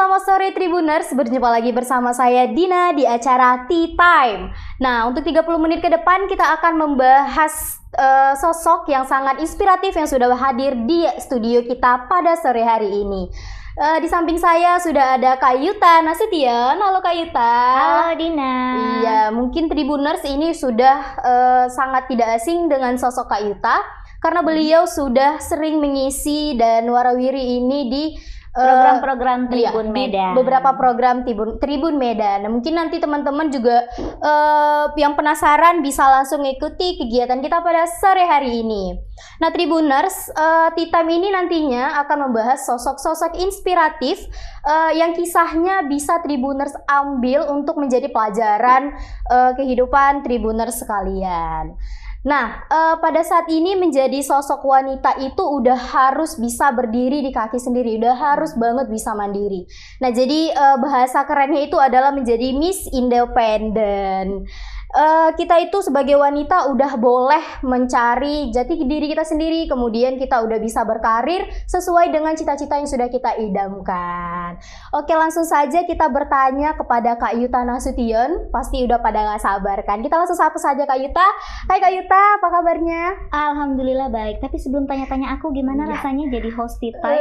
selamat sore Tribuners. Berjumpa lagi bersama saya Dina di acara Tea Time. Nah, untuk 30 menit ke depan kita akan membahas sosok yang sangat inspiratif yang sudah hadir di studio kita pada sore hari ini. Di samping saya sudah ada Kak Yuta Nasution. Halo Kak Yuta. Halo Dina. Iya, mungkin Tribuners ini sudah sangat tidak asing dengan sosok Kak Yuta karena beliau sudah sering mengisi dan warawiri ini di program-program Tribun Medan. Beberapa program Tribun Medan. Nah, mungkin nanti teman-teman juga yang penasaran bisa langsung ikuti kegiatan kita pada sore hari ini. Nah, Tribuners, Tea Time ini nantinya akan membahas sosok-sosok inspiratif yang kisahnya bisa Tribuners ambil untuk menjadi pelajaran kehidupan Tribuners sekalian. Nah, pada saat ini menjadi sosok wanita itu udah harus bisa berdiri di kaki sendiri, udah harus banget bisa mandiri. Nah, jadi bahasa kerennya itu adalah menjadi Miss Independent. Kita itu sebagai wanita udah boleh mencari jati diri kita sendiri, kemudian kita udah bisa berkarir sesuai dengan cita-cita yang sudah kita idamkan. Oke, langsung saja kita bertanya kepada Kak Yuta Nasution. Pasti udah pada gak sabar kan? Kita langsung sapa saja Kak Yuta. Hai Kak Yuta, apa kabarnya? Alhamdulillah baik. Tapi sebelum tanya-tanya aku, gimana rasanya jadi host Tea Time?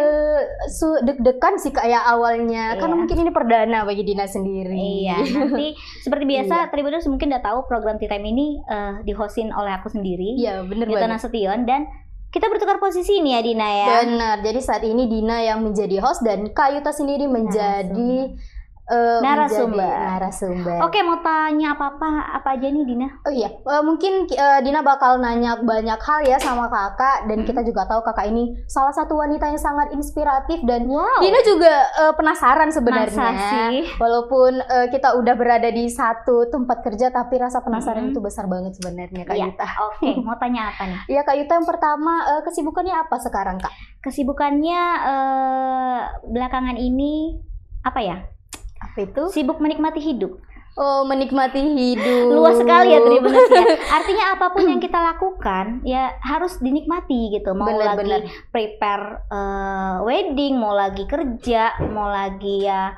Deg-degan sih kayak awalnya, karena mungkin ini perdana bagi Dina sendiri. Iya, nanti seperti biasa Tribuners mungkin udah tahu program Tea Time ini di-hostin oleh aku sendiri. Iya, bener Yuta banget. Nasution, dan kita bertukar posisi nih ya Dina ya. Benar, jadi saat ini Dina yang menjadi host dan Kak Yuta sendiri menjadi narasumber. Oke, mau tanya apa aja nih Dina? Oh iya, mungkin Dina bakal nanya banyak hal ya sama kakak, dan kita juga tahu kakak ini salah satu wanita yang sangat inspiratif, dan Dina juga penasaran sebenarnya. Masa sih? Walaupun kita udah berada di satu tempat kerja, tapi rasa penasaran itu besar banget sebenarnya Kak Yuta. Oke, mau tanya apa nih? Iya Kak Yuta, yang pertama kesibukannya apa sekarang Kak? Kesibukannya belakangan ini apa ya? Apa itu? Sibuk menikmati hidup. Oh, menikmati hidup. Luas sekali ya Tribuners ya. Artinya apapun yang kita lakukan ya harus dinikmati gitu. Mau lagi prepare wedding, mau lagi kerja, mau lagi ya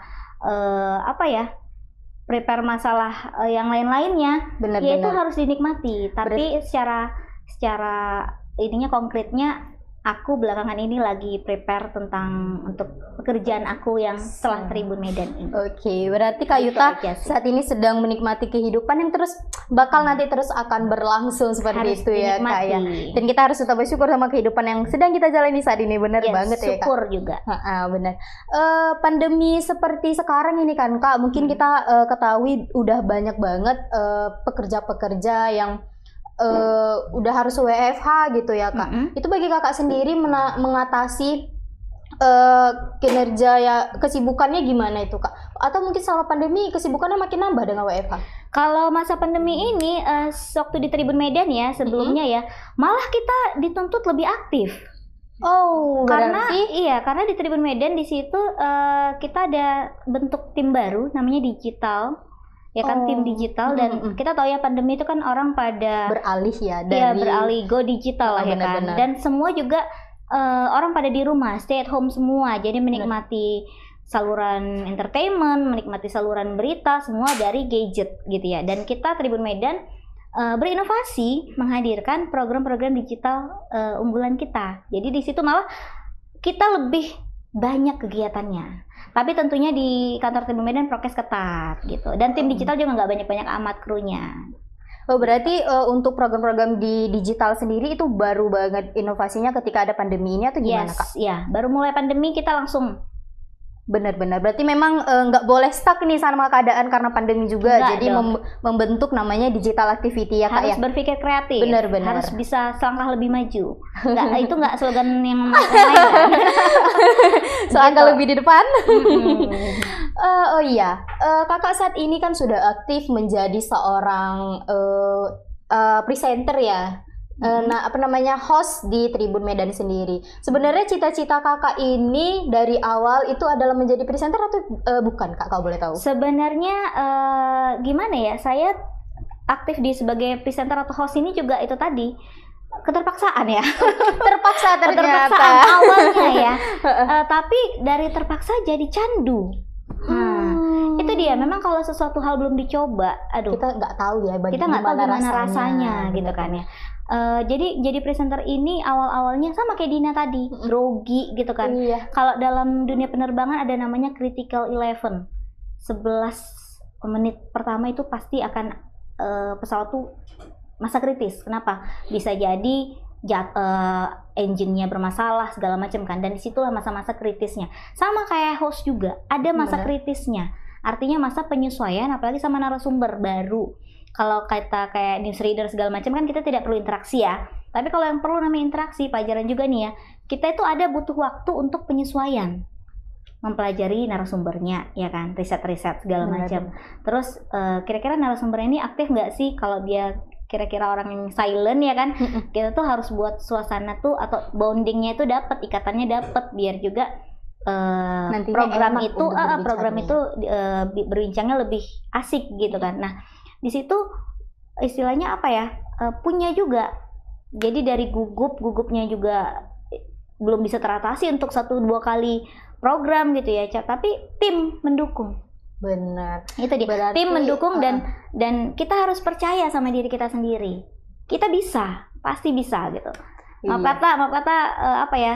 prepare masalah yang lain-lainnya. Ya itu harus dinikmati. Tapi secara ininya konkretnya, aku belakangan ini lagi prepare untuk pekerjaan aku yang setelah Tribun Medan ini. Oke, berarti Kak Yuta saat ini sedang menikmati kehidupan yang terus bakal nanti terus akan berlangsung seperti harus itu ya Kak ya. Dan kita harus tetap bersyukur sama kehidupan yang sedang kita jalani saat ini, benar banget ya Kak. Syukur juga. Benar. Pandemi seperti sekarang ini kan Kak, mungkin kita ketahui udah banyak banget pekerja-pekerja yang udah harus WFH gitu ya Kak. Itu bagi kakak sendiri mengatasi kinerja ya, kesibukannya gimana itu Kak? Atau mungkin selama pandemi kesibukannya makin nambah dengan WFH? Kalau masa pandemi ini waktu di Tribun Medan ya sebelumnya ya, malah kita dituntut lebih aktif. Oh, karena di Tribun Medan di situ kita ada bentuk tim baru namanya digital. Ya kan, tim digital, dan kita tahu ya pandemi itu kan orang pada beralih ya dari beralih go digital lah ya kan. Dan semua juga orang pada di rumah, stay at home semua. Jadi menikmati saluran entertainment, menikmati saluran berita semua dari gadget gitu ya. Dan kita Tribun Medan berinovasi menghadirkan program-program digital unggulan kita. Jadi di situ malah kita lebih banyak kegiatannya. Tapi tentunya di kantor Tribun Medan prokes ketat gitu. Dan tim digital juga nggak banyak-banyak amat krunya. Oh, berarti untuk program-program di digital sendiri itu baru banget inovasinya ketika ada pandemi ini atau gimana Kak? Ya, baru mulai pandemi kita langsung. Benar-benar. Berarti memang nggak boleh stuck nih sama keadaan karena pandemi juga. Enggak, jadi membentuk namanya digital activity ya Kak ya. Harus berpikir kreatif. Benar-benar. Harus bisa selangkah lebih maju. Itu nggak slogan yang lain kan? Selangkah lebih di depan. Oh iya, kakak saat ini kan sudah aktif menjadi seorang presenter ya. Host di Tribun Medan sendiri. Sebenarnya cita-cita kakak ini dari awal itu adalah menjadi presenter atau bukan Kak, kalau boleh tahu? Sebenarnya gimana ya, saya aktif sebagai presenter atau host ini juga itu tadi keterpaksaan ya. Terpaksa ternyata. Keterpaksaan awalnya ya. Tapi dari terpaksa jadi candu. dia. Memang kalau sesuatu hal belum dicoba, aduh, kita nggak tahu ya, kita nggak tahu gimana rasanya gitu kan ya. Jadi presenter ini awal-awalnya sama kayak Dina tadi, grogi gitu kan. Iya. Kalau dalam dunia penerbangan ada namanya critical 11. 11 menit pertama itu pasti akan pesawat tuh masa kritis. Kenapa? Bisa jadi engine-nya bermasalah segala macam kan, dan disitulah masa-masa kritisnya. Sama kayak host juga, ada masa kritisnya. Artinya masa penyesuaian, apalagi sama narasumber baru. Kalau kita kayak newsreader segala macam kan kita tidak perlu interaksi ya. Tapi kalau yang perlu namanya interaksi, pelajaran juga nih ya. Kita itu ada butuh waktu untuk penyesuaian, mempelajari narasumbernya, ya kan, riset-riset segala macam. Terus kira-kira narasumber ini aktif nggak sih? Kalau dia kira-kira orang yang silent ya kan, kita tuh harus buat suasana tuh atau bondingnya itu dapat, ikatannya dapat, biar juga program itu berbincangnya lebih asik gitu kan. Nah di situ istilahnya apa ya, punya juga. Jadi dari gugupnya juga belum bisa teratasi untuk 1-2 kali program gitu ya, tapi tim mendukung. Benar. Itu dia. Berarti, tim mendukung dan kita harus percaya sama diri kita sendiri. Kita bisa, pasti bisa gitu. Maaf kata apa ya?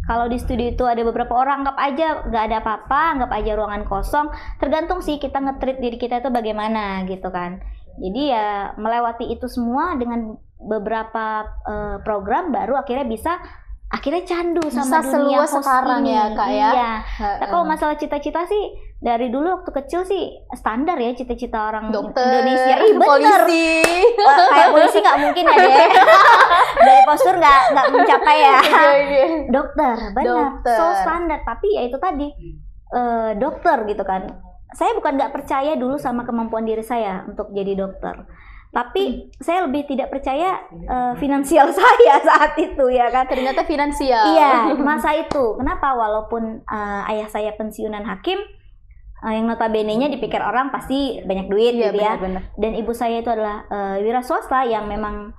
Kalau di studio itu ada beberapa orang, anggap aja nggak ada apa-apa, anggap aja ruangan kosong. Tergantung sih kita nge-treat diri kita itu bagaimana gitu kan. Jadi ya melewati itu semua dengan beberapa program baru akhirnya candu sama dunia host sekarang ini. Ya Kak ya. Iya. Nah, kalau masalah cita-cita sih dari dulu waktu kecil sih standar ya cita-cita orang dokter, Indonesia. Bener. Polisi. Kayak polisi nggak mungkin ya deh. Dari postur nggak mencapai ya. Dokter, benar. So standar. Tapi ya itu tadi dokter gitu kan. Saya bukan nggak percaya dulu sama kemampuan diri saya untuk jadi dokter. Tapi saya lebih tidak percaya finansial saya saat itu ya kan. Ternyata finansial. Iya, masa itu. Kenapa? Walaupun ayah saya pensiunan hakim, yang notabene-nya dipikir orang pasti banyak duit gitu ya. Bener. Dan ibu saya itu adalah wira swasta yang memang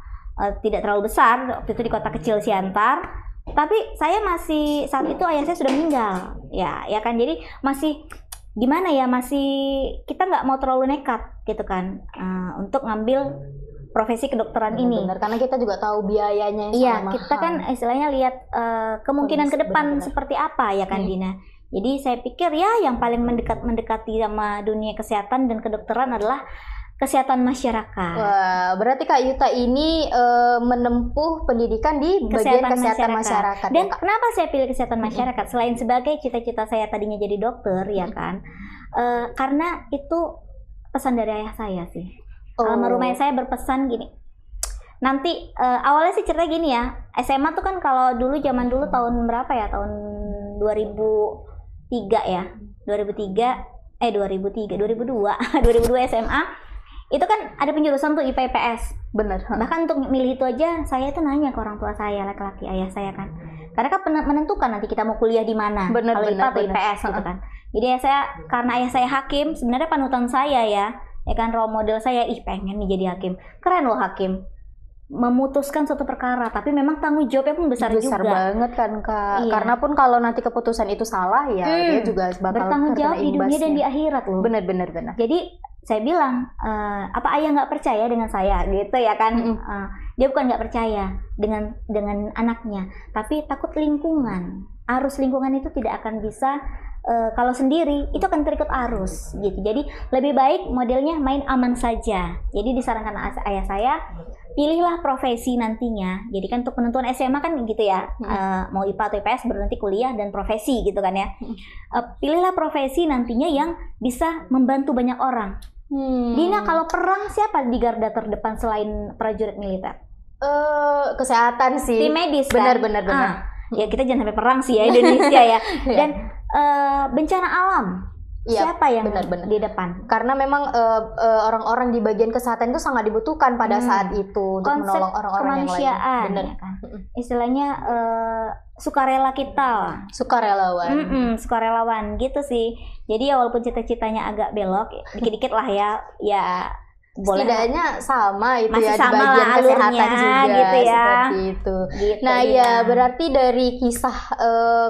tidak terlalu besar. Waktu itu di kota kecil Siantar. Tapi saya masih, saat itu ayah saya sudah meninggal. Ya kan. Jadi masih gimana ya, masih kita nggak mau terlalu nekat gitu kan untuk ngambil profesi kedokteran ini. Benar, karena kita juga tahu biayanya yang sangat mahal. Kita kan istilahnya lihat kemungkinan ke depan seperti apa ya kan Dina. Jadi saya pikir ya yang paling mendekati sama dunia kesehatan dan kedokteran adalah kesehatan masyarakat. Wah, berarti Kak Yuta ini menempuh pendidikan di bagian kesehatan masyarakat. Dan ya, kenapa saya pilih kesehatan masyarakat? Selain sebagai cita-cita saya tadinya jadi dokter, ya kan? Karena itu pesan dari ayah saya sih. Almarhum ayah saya berpesan gini. Nanti awalnya sih cerita gini ya. SMA tuh kan kalau dulu zaman dulu tahun berapa ya? Tahun 2003 ya. 2002 SMA. Itu kan ada penjurusan tuh IPA IPS. Bener. Bahkan untuk milih itu aja saya itu nanya ke orang tua saya, laki-laki ayah saya kan. Karena kan menentukan nanti kita mau kuliah di mana. Kalau IPA atau IPS gitu kan. Jadi karena ayah saya hakim, sebenarnya panutan saya ya kan, role model saya, pengen nih jadi hakim. Keren loh hakim. Memutuskan suatu perkara, tapi memang tanggung jawabnya pun besar juga. Besar banget kan Kak. Iya. Karena pun kalau nanti keputusan itu salah ya, dia juga bakal bertanggung jawab di dunia dan di akhirat loh. Benar. Jadi saya bilang, apa ayah nggak percaya dengan saya gitu ya kan? Dia bukan nggak percaya dengan anaknya, tapi takut lingkungan. Arus lingkungan itu tidak akan bisa kalau sendiri, itu akan terikut arus gitu. Jadi lebih baik modelnya main aman saja. Jadi disarankan ayah saya, pilihlah profesi nantinya. Jadi kan untuk penentuan SMA kan gitu ya, mau IPA atau IPS baru nanti kuliah dan profesi gitu kan ya. Pilihlah profesi nantinya yang bisa membantu banyak orang. Dina, kalau perang siapa di garda terdepan selain prajurit militer? Kesehatan sih. Tim medis kan? Benar. Ya kita jangan sampai perang sih ya Indonesia ya. Dan bencana alam. Siapa yang benar. Di depan? Karena memang orang-orang di bagian kesehatan itu sangat dibutuhkan pada saat itu untuk konsep menolong orang-orang yang lain. Benar kan? Istilahnya sukarela kita. Sukarelawan gitu sih. Jadi ya walaupun cita-citanya agak belok, dikit-dikit lah ya setidaknya sama itu masih ya sama di bagian lah kesehatan alurnya, juga gitu ya. seperti itu. Gitu, Nah Dina. ya berarti dari kisah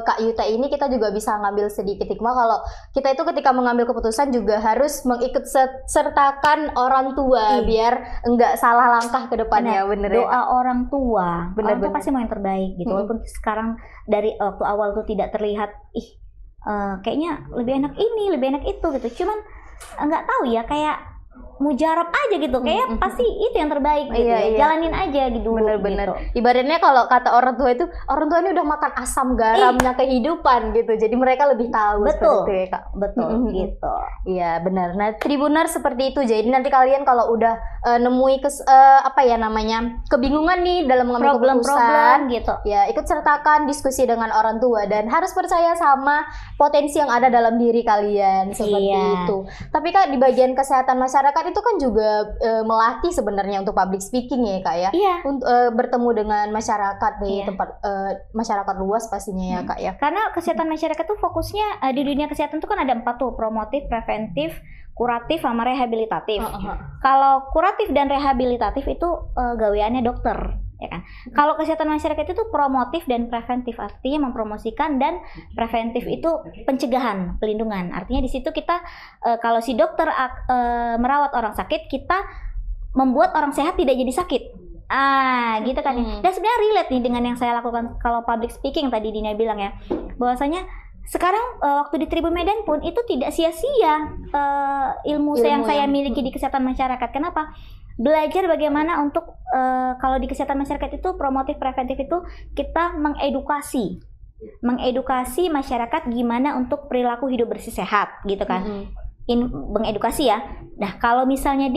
Kak Yuta ini kita juga bisa ngambil sedikit hikmah kalau kita itu ketika mengambil keputusan juga harus mengikut sertakan orang tua biar enggak salah langkah ke depannya. Bener Doa ya? orang tua, orang tua pasti mau yang terbaik gitu. Walaupun sekarang dari waktu awal tuh tidak terlihat kayaknya lebih enak ini, lebih enak itu gitu. Cuman nggak tahu ya, kayak mujarab aja gitu, kayak pasti itu yang terbaik gitu. Jalanin aja gitu. Bener-bener gitu. Ibaratnya kalau kata orang tua itu, orang tua ini udah makan asam garamnya kehidupan gitu, jadi mereka lebih tahu. Betul, seperti itu ya, Kak. Betul gitu. Iya benar. Nah Tribuners seperti itu, jadi nanti kalian kalau udah nemui kebingungan nih dalam mengambil keputusan gitu, ya ikut sertakan diskusi dengan orang tua dan harus percaya sama potensi yang ada dalam diri kalian seperti itu. Tapi Kak, di bagian kesehatan masyarakat itu kan juga melatih sebenarnya untuk public speaking ya Kak ya. Untuk bertemu dengan masyarakat di tempat masyarakat luas pastinya ya Kak ya. Karena kesehatan masyarakat tuh fokusnya di dunia kesehatan tuh kan ada 4 tuh, promotif, preventif, kuratif, sama rehabilitatif. Kalau kuratif dan rehabilitatif itu gaweannya dokter, ya kan. Kalau kesehatan masyarakat itu promotif dan preventif, artinya mempromosikan, dan preventif itu pencegahan, pelindungan. Artinya di situ kita kalau si dokter merawat orang sakit, kita membuat orang sehat tidak jadi sakit. Gitu kan ya. Dan sebenarnya relate nih dengan yang saya lakukan kalau public speaking tadi Dina bilang ya, bahwasanya sekarang waktu di Tribun Medan pun itu tidak sia-sia ilmu yang saya miliki di kesehatan masyarakat. Kenapa? Belajar bagaimana untuk kalau di kesehatan masyarakat itu promotif preventif itu kita mengedukasi masyarakat gimana untuk perilaku hidup bersih sehat gitu kan. Mengedukasi ya. Nah kalau misalnya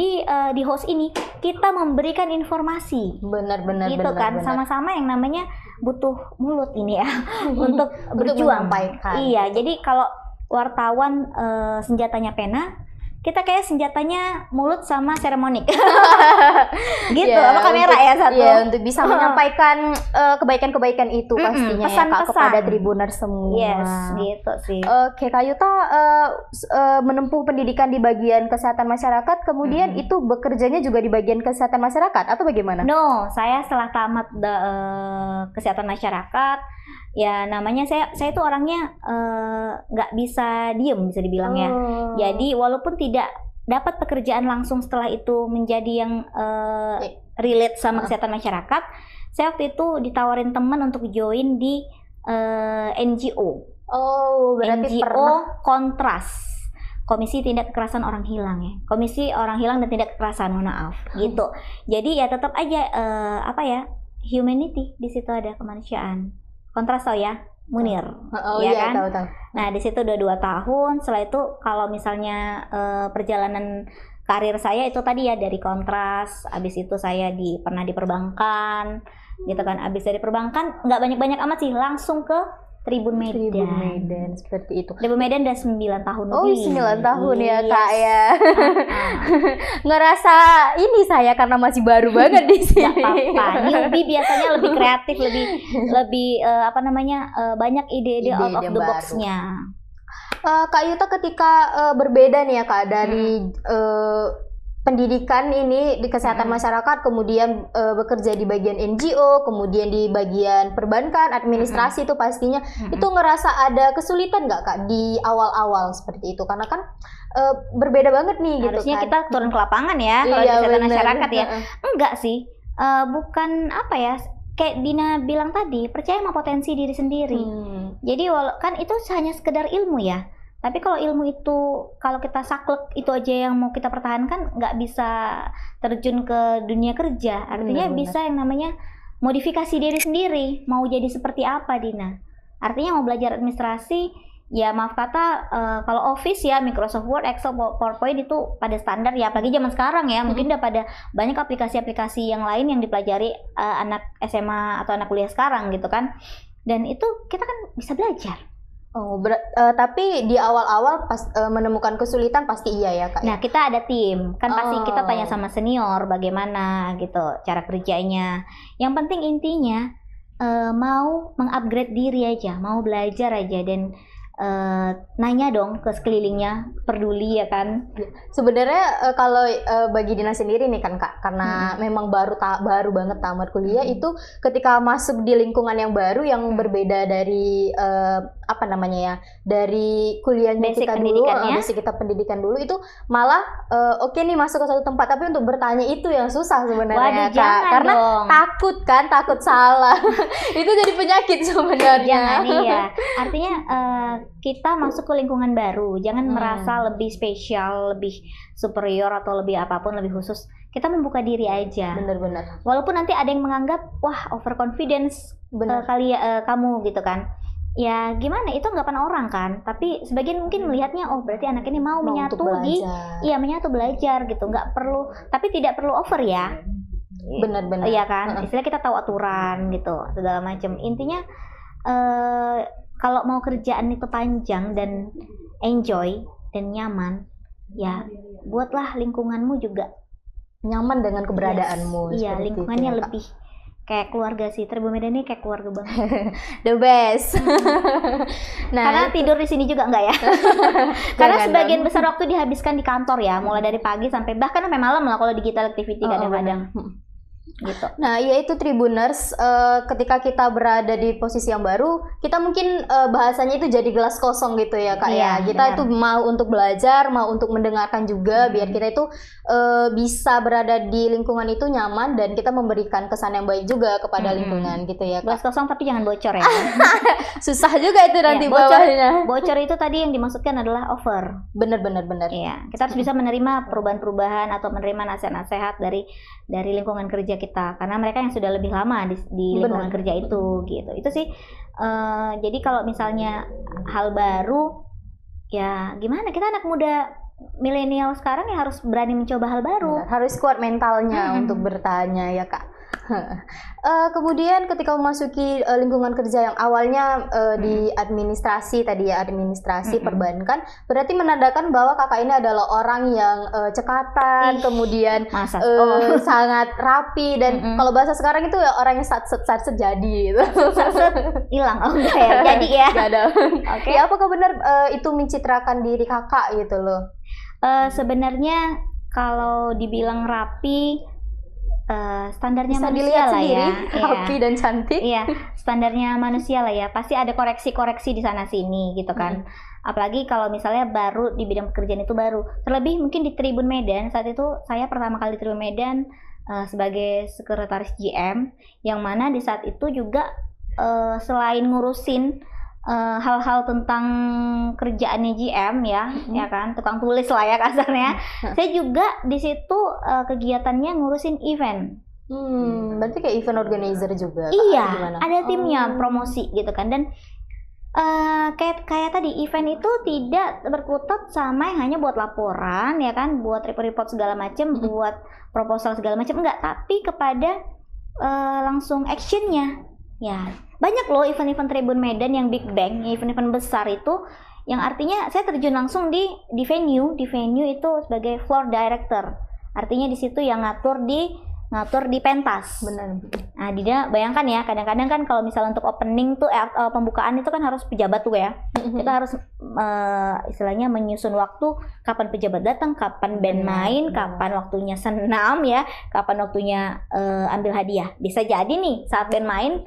di host ini kita memberikan informasi, benar gitu kan, sama-sama yang namanya butuh mulut ini ya untuk berjuang. Iya, jadi kalau wartawan senjatanya pena, kita kayak senjatanya mulut sama seremonik. Gitu, sama kamera ya satu. Iya, untuk bisa menyampaikan kebaikan-kebaikan itu pastinya pesan-pesan ya Kak, kepada Tribuners semua. Yes, gitu sih. Oke, Kak Yuta menempuh pendidikan di bagian kesehatan masyarakat, kemudian itu bekerjanya juga di bagian kesehatan masyarakat atau bagaimana? No, saya setelah tamat kesehatan masyarakat, ya namanya saya tuh orangnya nggak bisa diem, bisa dibilang ya. Jadi walaupun tidak dapat pekerjaan langsung setelah itu menjadi yang relate sama kesehatan masyarakat, saya waktu itu ditawarin teman untuk join di NGO. Berarti NGO Kontras, Komisi Tindak Kekerasan Orang Hilang ya. Komisi Orang Hilang dan Tindak Kekerasan, mohon maaf, gitu. Jadi ya tetap aja humanity, di situ ada kemanusiaan. Kontras tau ya, Munir. Kan? Tahu. Nah di situ udah 2 tahun. Setelah itu kalau misalnya perjalanan karir saya itu tadi ya dari Kontras, abis itu saya pernah di perbankan, gitu kan. Abis dari perbankan nggak banyak-banyak amat sih, langsung ke Tribun Medan seperti itu. Tribun Medan udah 9 tahun lebih. 9 tahun ya Kak ya. Ngerasa ini saya karena masih baru banget di sini. Gak apa-apa. Newbie biasanya lebih kreatif, lebih banyak ide-ide out of the box-nya. Kak Yuta ketika berbeda nih ya Kak dari pendidikan ini di kesehatan masyarakat, kemudian bekerja di bagian NGO, kemudian di bagian perbankan, administrasi itu pastinya itu ngerasa ada kesulitan nggak Kak di awal-awal seperti itu? Karena kan berbeda banget nih. Harusnya gitu kan. kita turun ke lapangan ya kalau di kesehatan masyarakat ya. Enggak sih, bukan kayak Dina bilang tadi, percaya sama potensi diri sendiri. Jadi kan itu hanya sekedar ilmu ya. Tapi kalau ilmu itu, kalau kita saklek itu aja yang mau kita pertahankan, nggak bisa terjun ke dunia kerja. Artinya bisa yang namanya modifikasi diri sendiri. Mau jadi seperti apa, Dina? Artinya mau belajar administrasi, ya maaf kata, kalau Office ya, Microsoft Word, Excel, PowerPoint itu pada standar ya. Apalagi zaman sekarang ya, mungkin udah pada banyak aplikasi-aplikasi yang lain yang dipelajari anak SMA atau anak kuliah sekarang gitu kan. Dan itu kita kan bisa belajar. Tapi di awal-awal pas menemukan kesulitan pasti iya ya Kak. Nah kita ada tim, kan pasti kita tanya sama senior bagaimana gitu cara kerjanya. Yang penting intinya mau mengupgrade diri aja, mau belajar aja, dan nanya dong ke sekelilingnya, peduli ya kan. Sebenarnya kalau bagi Dina sendiri nih kan Kak, karena memang baru banget tamat kuliah, itu ketika masuk di lingkungan yang baru yang berbeda dari apa namanya ya, dari kuliahnya Basic kita dulu, pendidikannya. basic kita pendidikan dulu itu malah oke nih masuk ke satu tempat, tapi untuk bertanya itu yang susah sebenarnya Waduh, Kak, jangan karena dong. takut salah. Itu jadi penyakit sebenarnya. Jangan ya. Artinya kita masuk ke lingkungan baru, jangan merasa lebih spesial, lebih superior atau lebih apapun, lebih khusus. Kita membuka diri aja. Bener-bener. Walaupun nanti ada yang menganggap wah overconfidence kali kamu gitu kan. Ya gimana, itu anggapan orang kan. Tapi sebagian mungkin melihatnya oh berarti anak ini mau menyatu di menyatu belajar gitu. Nggak perlu, tapi tidak perlu over ya. Benar-benar. Iya kan. Istilah kita tahu aturan gitu, segala macam. Intinya kalau mau kerjaan itu panjang dan enjoy dan nyaman, ya buatlah lingkunganmu juga nyaman dengan keberadaanmu. Iya, lingkungannya lebih kayak keluarga sih. Tribun Medan ini kayak keluarga banget. The best. Nah, karena tidur di sini juga enggak ya? Karena sebagian besar waktu dihabiskan di kantor ya, mulai dari pagi sampai bahkan sampai malam lah kalau digital activity kadang-kadang. Gitu. Nah, yaitu Tribuners, ketika kita berada di posisi yang baru, kita mungkin bahasanya itu jadi gelas kosong gitu ya Kak ya. Kita itu mau untuk belajar, mau untuk mendengarkan juga, biar kita itu bisa berada di lingkungan itu nyaman dan kita memberikan kesan yang baik juga kepada lingkungan gitu ya Kak. Gelas kosong tapi jangan bocor ya. Susah juga itu nanti bawahnya. Bocor itu tadi yang dimaksudkan adalah over. Bener. Iya, kita harus bisa menerima perubahan-perubahan atau menerima nasihat-nasihat dari lingkungan kerja kita, karena mereka yang sudah lebih lama di lingkungan kerja itu gitu. Itu sih jadi kalau misalnya hal baru ya gimana, kita anak muda milenial sekarang ya harus berani mencoba hal baru. Harus kuat mentalnya untuk bertanya ya Kak. Kemudian ketika memasuki lingkungan kerja yang awalnya di administrasi tadi ya, administrasi perbankan, berarti menandakan bahwa Kakak ini adalah orang yang cekatan, kemudian sangat rapi dan kalau bahasa sekarang itu ya orang yang sat-set jadi gitu. Hilang enggak ya? Jadi ya. Oke. Ya, apakah benar itu mencitrakan diri Kakak gitu loh? Sebenarnya kalau dibilang rapi, standarnya bisa manusia lah sendiri, ya, rapi dan cantik. Iya, standarnya manusia lah ya. Pasti ada koreksi-koreksi di sana sini gitu kan. Apalagi kalau misalnya baru di bidang pekerjaan itu baru. Terlebih mungkin di Tribun Medan, saat itu saya pertama kali di Tribun Medan sebagai sekretaris GM, yang mana di saat itu juga selain ngurusin hal-hal tentang kerjaannya GM ya kan, tukang tulis lah ya kasarnya. Saya juga di situ kegiatannya ngurusin event. Berarti kayak event organizer juga. Iya, ada timnya promosi gitu kan. Dan kayak tadi event itu tidak berkutat sama yang hanya buat laporan ya kan, buat report segala macam, buat proposal segala macam, enggak, tapi kepada langsung actionnya. Ya, banyak loh event-event Tribun Medan yang big bang, event-event besar itu, yang artinya saya terjun langsung di venue itu sebagai floor director. Artinya di situ yang ngatur di pentas. Benar. Nah, Dina bayangkan ya, kadang-kadang kan kalau misalnya untuk opening tuh pembukaan itu kan harus pejabat tuh ya. Kita harus istilahnya menyusun waktu, kapan pejabat datang, kapan band main, kapan waktunya senam ya, kapan waktunya ambil hadiah. Bisa jadi nih saat band main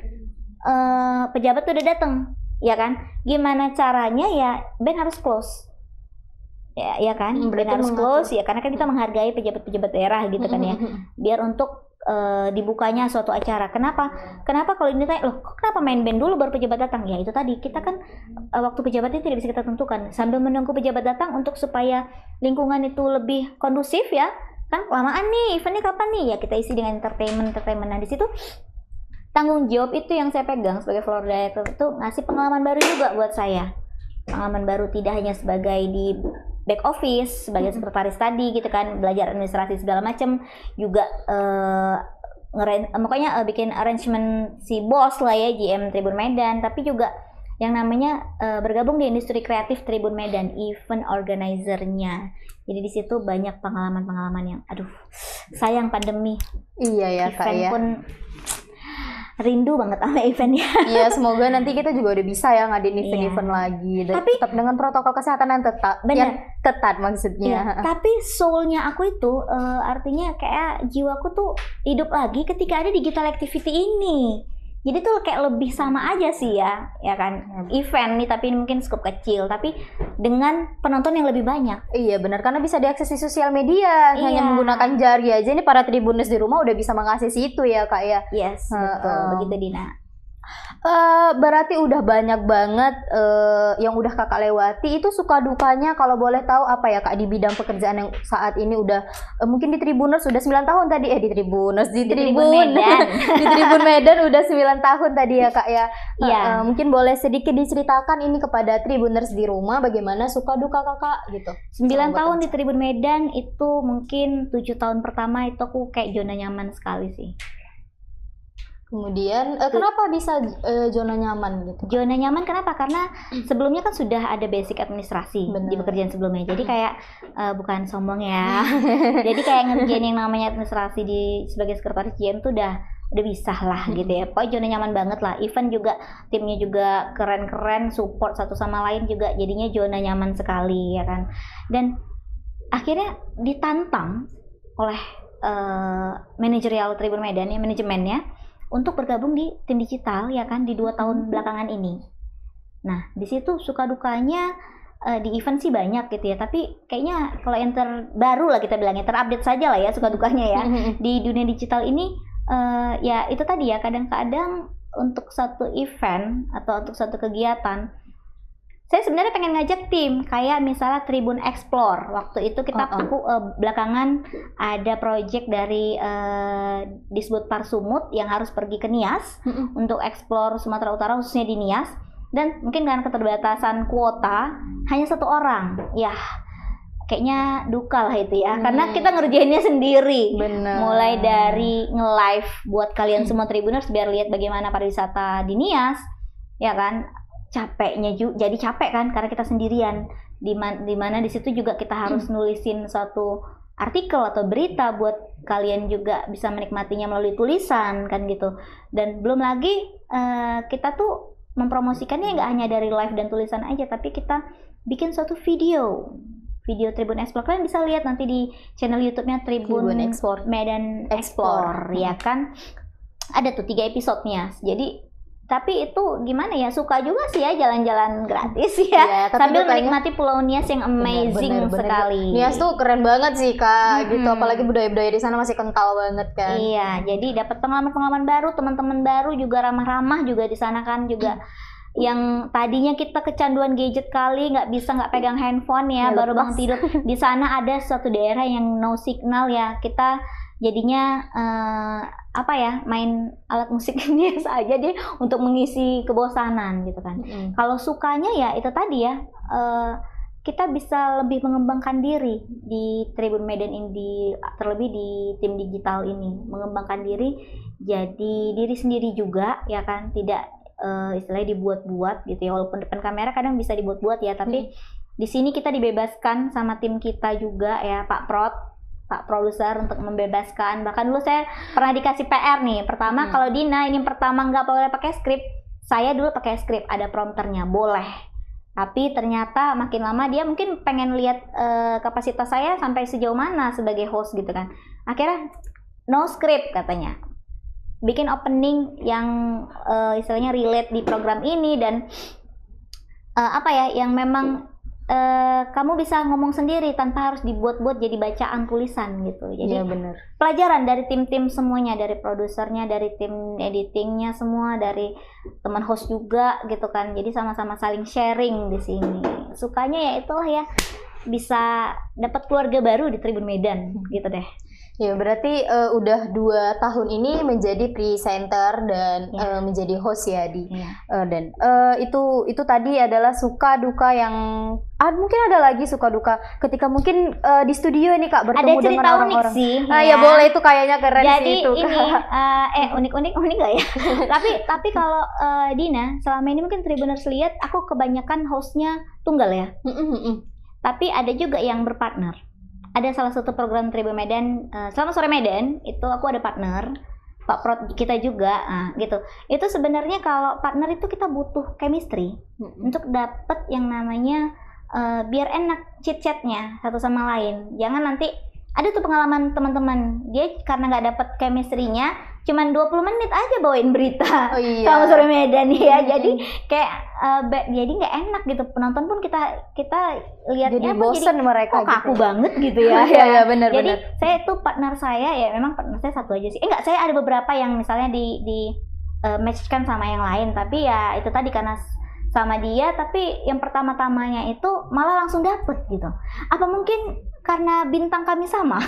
pejabat tuh udah datang, ya kan? Gimana caranya ya, band harus close. Ya kan, band harus close ya, karena kan kita menghargai pejabat-pejabat daerah gitu kan ya, biar untuk dibukanya suatu acara. Kenapa kalau ini tanya, loh kenapa main band dulu baru pejabat datang? Ya itu tadi, kita kan waktu pejabatnya tidak bisa kita tentukan, sambil menunggu pejabat datang untuk supaya lingkungan itu lebih kondusif ya kan. Kelamaan nih, eventnya kapan nih? Ya kita isi dengan entertainment. Nah di situ tanggung jawab itu yang saya pegang sebagai floor director, itu ngasih pengalaman baru juga buat saya. Pengalaman baru tidak hanya sebagai di back office, sebagai sekretaris tadi gitu kan, belajar administrasi segala macam, juga bikin arrangement si bos lah ya, GM Tribun Medan, tapi juga yang namanya bergabung di industri kreatif Tribun Medan, event organizer-nya. Jadi di situ banyak pengalaman yang sayang pandemi. Iya ya Kak ya. Event pun rindu banget sama eventnya. Iya, semoga nanti kita juga udah bisa ya ngadain event-event lagi. Dan Tapi tetap dengan protokol kesehatan yang ketat maksudnya. Iya, tapi soulnya aku itu artinya kayak jiwaku tuh hidup lagi ketika ada digital activity ini. Jadi tuh kayak lebih sama aja sih ya kan, event nih tapi mungkin skup kecil, tapi dengan penonton yang lebih banyak. Iya benar, karena bisa diakses di sosial media, hanya menggunakan jari aja. Ini para Tribuners di rumah udah bisa mengakses itu ya Kak ya. Yes, betul, begitu Dina. Berarti udah banyak banget yang udah Kakak lewati. Itu suka dukanya kalau boleh tahu apa ya Kak di bidang pekerjaan yang saat ini udah mungkin di Tribuners sudah 9 tahun tadi di Tribuners di Tribun Medan. Di Tribun Medan udah 9 tahun tadi ya Kak ya. Mungkin boleh sedikit diceritakan ini kepada Tribuners di rumah bagaimana suka duka Kakak gitu. 9 tahun di Tribun Medan itu mungkin 7 tahun pertama itu aku kayak zona nyaman sekali sih. Kemudian kenapa bisa zona nyaman gitu? Zona nyaman kenapa? Karena sebelumnya kan sudah ada basic administrasi di pekerjaan sebelumnya. Jadi kayak bukan sombong ya. Jadi kayak ngerjain yang namanya administrasi sebagai sekretaris GM tuh udah bisa lah gitu ya. Pokoknya zona nyaman banget lah. Event juga timnya juga keren-keren, support satu sama lain juga jadinya zona nyaman sekali ya kan. Dan akhirnya ditantang oleh manajerial Tribun Medan ya, manajemennya untuk bergabung di tim digital ya kan di 2 tahun belakangan ini. Nah di situ suka dukanya di event sih banyak gitu ya, tapi kayaknya kalau yang terbaru lah kita bilangnya terupdate saja lah ya suka dukanya ya di dunia digital ini ya itu tadi ya, kadang-kadang untuk satu event atau untuk satu kegiatan saya sebenarnya pengen ngajak tim kayak misalnya Tribun Explore. Waktu itu kita aku belakangan ada project dari Disbudpar Sumut yang harus pergi ke Nias untuk explore Sumatera Utara khususnya di Nias, dan mungkin dengan keterbatasan kuota hanya 1 orang. Ya kayaknya duka lah itu ya, karena kita ngerjainnya sendiri. Bener. Mulai dari nge-live buat kalian semua Tribuners biar lihat bagaimana pariwisata di Nias, ya kan. Capeknya juga jadi capek kan karena kita sendirian, di mana di situ juga kita harus nulisin suatu artikel atau berita buat kalian juga bisa menikmatinya melalui tulisan kan gitu. Dan belum lagi kita tuh mempromosikannya nggak hanya dari live dan tulisan aja, tapi kita bikin suatu video Tribun Explore. Kalian bisa lihat nanti di channel YouTube-nya Tribun Medan Explore ya kan, ada tuh 3 episodenya. Jadi tapi itu gimana ya, suka juga sih ya jalan-jalan gratis ya, sambil menikmati Pulau Nias yang amazing sekali. Nias tuh keren banget sih Kak, gitu. Apalagi budaya-budaya di sana masih kental banget kan. Iya, jadi dapat pengalaman-pengalaman baru, teman-teman baru juga ramah-ramah juga di sana kan juga. Yang tadinya kita kecanduan gadget kali, nggak pegang handphone ya, baru bangun tidur. Di sana ada suatu daerah yang no signal ya, kita jadinya main alat musik biasa aja deh untuk mengisi kebosanan gitu kan. Kalau sukanya ya itu tadi ya, kita bisa lebih mengembangkan diri di Tribun Medan ini, terlebih di tim digital ini, mengembangkan diri jadi diri sendiri juga ya kan, tidak istilahnya dibuat-buat gitu ya, walaupun depan kamera kadang bisa dibuat-buat ya, tapi di sini kita dibebaskan sama tim kita juga ya, Pak produser untuk membebaskan. Bahkan dulu saya pernah dikasih PR nih. Pertama kalau Dina ini pertama nggak boleh pakai skrip. Saya dulu pakai skrip, ada prompternya, boleh. Tapi ternyata makin lama dia mungkin pengen lihat kapasitas saya sampai sejauh mana sebagai host gitu kan. Akhirnya no script katanya. Bikin opening yang istilahnya relate di program ini dan yang memang kamu bisa ngomong sendiri tanpa harus dibuat-buat jadi bacaan tulisan gitu. Jadi bener. Pelajaran dari tim-tim semuanya, dari produsernya, dari tim editingnya semua, dari teman host juga gitu kan. Jadi sama-sama saling sharing di sini. Sukanya ya itulah ya, bisa dapat keluarga baru di Tribun Medan gitu deh. Ya berarti udah 2 tahun ini menjadi presenter dan menjadi host ya dan itu tadi adalah suka duka yang mungkin ada lagi suka duka ketika mungkin di studio ini Kak bertemu dengan orang-orang. Ada cerita unik sih. Ya boleh, itu kayaknya keren jadi sih itu. Jadi ini unik nggak ya? tapi kalau Dina selama ini mungkin Tribuners lihat aku kebanyakan hostnya tunggal ya. Tapi ada juga yang berpartner. Ada salah satu program Tribun Medan, Selamat Sore Medan, itu aku ada partner Pak Prot kita juga, gitu. Itu sebenarnya kalau partner itu kita butuh chemistry untuk dapet yang namanya biar enak chit-chatnya satu sama lain. Jangan nanti ada tuh pengalaman teman-teman, dia karena nggak dapet chemistry-nya, cuman 20 menit aja bawain berita sama Sore Medan ya. Jadi kayak jadi nggak enak gitu. Penonton pun kita lihatnya jadi bosen mereka kok kaku gitu. banget gitu ya. Iya benar. Jadi saya tuh partner saya ya memang partner saya satu aja sih. Enggak, saya ada beberapa yang misalnya di matchkan sama yang lain, tapi ya itu tadi karena sama dia, tapi yang pertama-tamanya itu malah langsung dapet gitu. Apa mungkin karena bintang kami sama?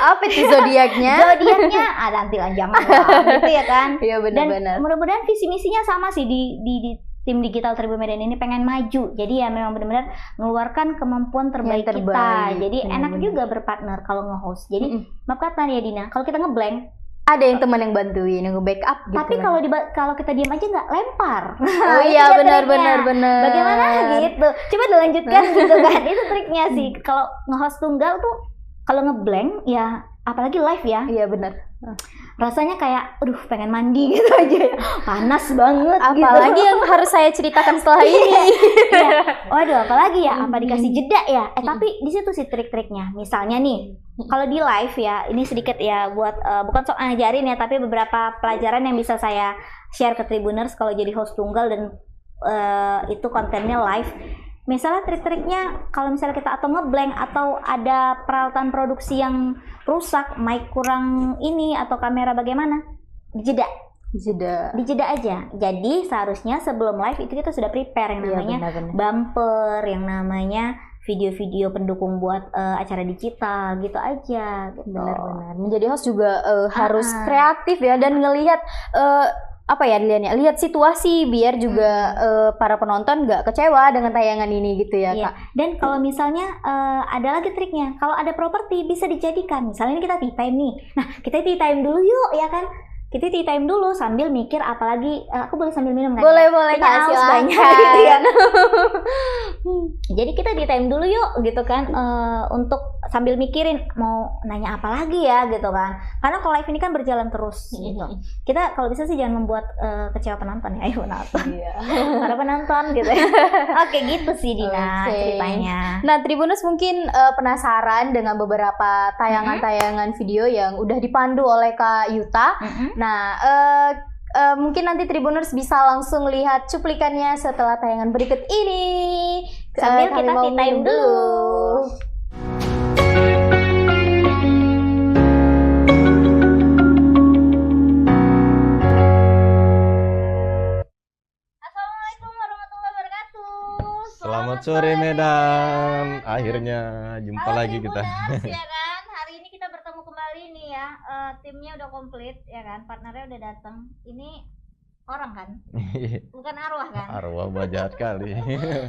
Apa itu zodiaknya? Zodiaknya nanti lah jangan lah, gitu ya kan. Iya benar-benar. Dan mudah-mudahan visi misinya sama sih di tim digital Tribun Medan ini, pengen maju. Jadi ya memang benar-benar mengeluarkan kemampuan terbaik kita. Jadi enak juga berpartner kalau nge-host. Jadi maaf kata ya Dina, kalau kita ngeblank ada yang teman yang bantuin, yang nge-backup gitu. Tapi kalau kita diam aja nggak lempar. Oh iya benar. Bagaimana gitu? Coba dilanjutkan gitu kan. Itu triknya sih. Kalau nge-host tunggal tuh kalau ngeblank ya, apalagi live ya. Iya benar. Rasanya kayak aduh pengen mandi gitu aja ya. Panas banget apalagi gitu. Yang harus saya ceritakan setelah ini. Ya. Waduh, apalagi ya? Apa dikasih jeda ya? Tapi di situ sih trik-triknya. Misalnya nih, kalau di live ya, ini sedikit ya buat bukan sok ngajarin ya, tapi beberapa pelajaran yang bisa saya share ke Tribuners kalau jadi host tunggal dan itu kontennya live. Misalnya trik-triknya kalau misalnya kita atau ngeblank atau ada peralatan produksi yang rusak, mic kurang ini atau kamera bagaimana, dijeda aja. Jadi seharusnya sebelum live itu kita sudah prepare yang namanya bumper, yang namanya video-video pendukung buat acara digital gitu aja. Gitu. Benar. Menjadi host juga harus kreatif ya, dan ngelihat lihat situasi biar juga para penonton nggak kecewa dengan tayangan ini gitu ya Kak. Dan kalau misalnya ada lagi triknya, kalau ada properti bisa dijadikan, misalnya ini kita tea time nih, nah kita tea time dulu yuk ya kan. Kita tea time dulu sambil mikir, apalagi aku boleh sambil minum kan? Boleh Kak, Kak, banyak gitu ya. Jadi kita tea time dulu yuk gitu kan, untuk sambil mikirin mau nanya apa lagi ya gitu kan. Karena kalau live ini kan berjalan terus gitu. Kita kalau bisa sih jangan membuat kecewa penonton ya, ayo penonton. Para penonton gitu ya. Oke gitu sih Dina ceritanya. Nah Tribuners mungkin penasaran dengan beberapa tayangan-tayangan video yang udah dipandu oleh Kak Yuta. Nah, mungkin nanti Tribuners bisa langsung lihat cuplikannya setelah tayangan berikut ini. Sambil kita tea time dulu. Assalamualaikum warahmatullahi wabarakatuh. Selamat sore Medan. Akhirnya jumpa lagi kita. Ya kan? Hari ini kita bertemu kembali nih ya. Timnya udah komplit ya kan, partnernya udah datang. Ini orang kan, bukan arwah kan? Arwah bajahat kali.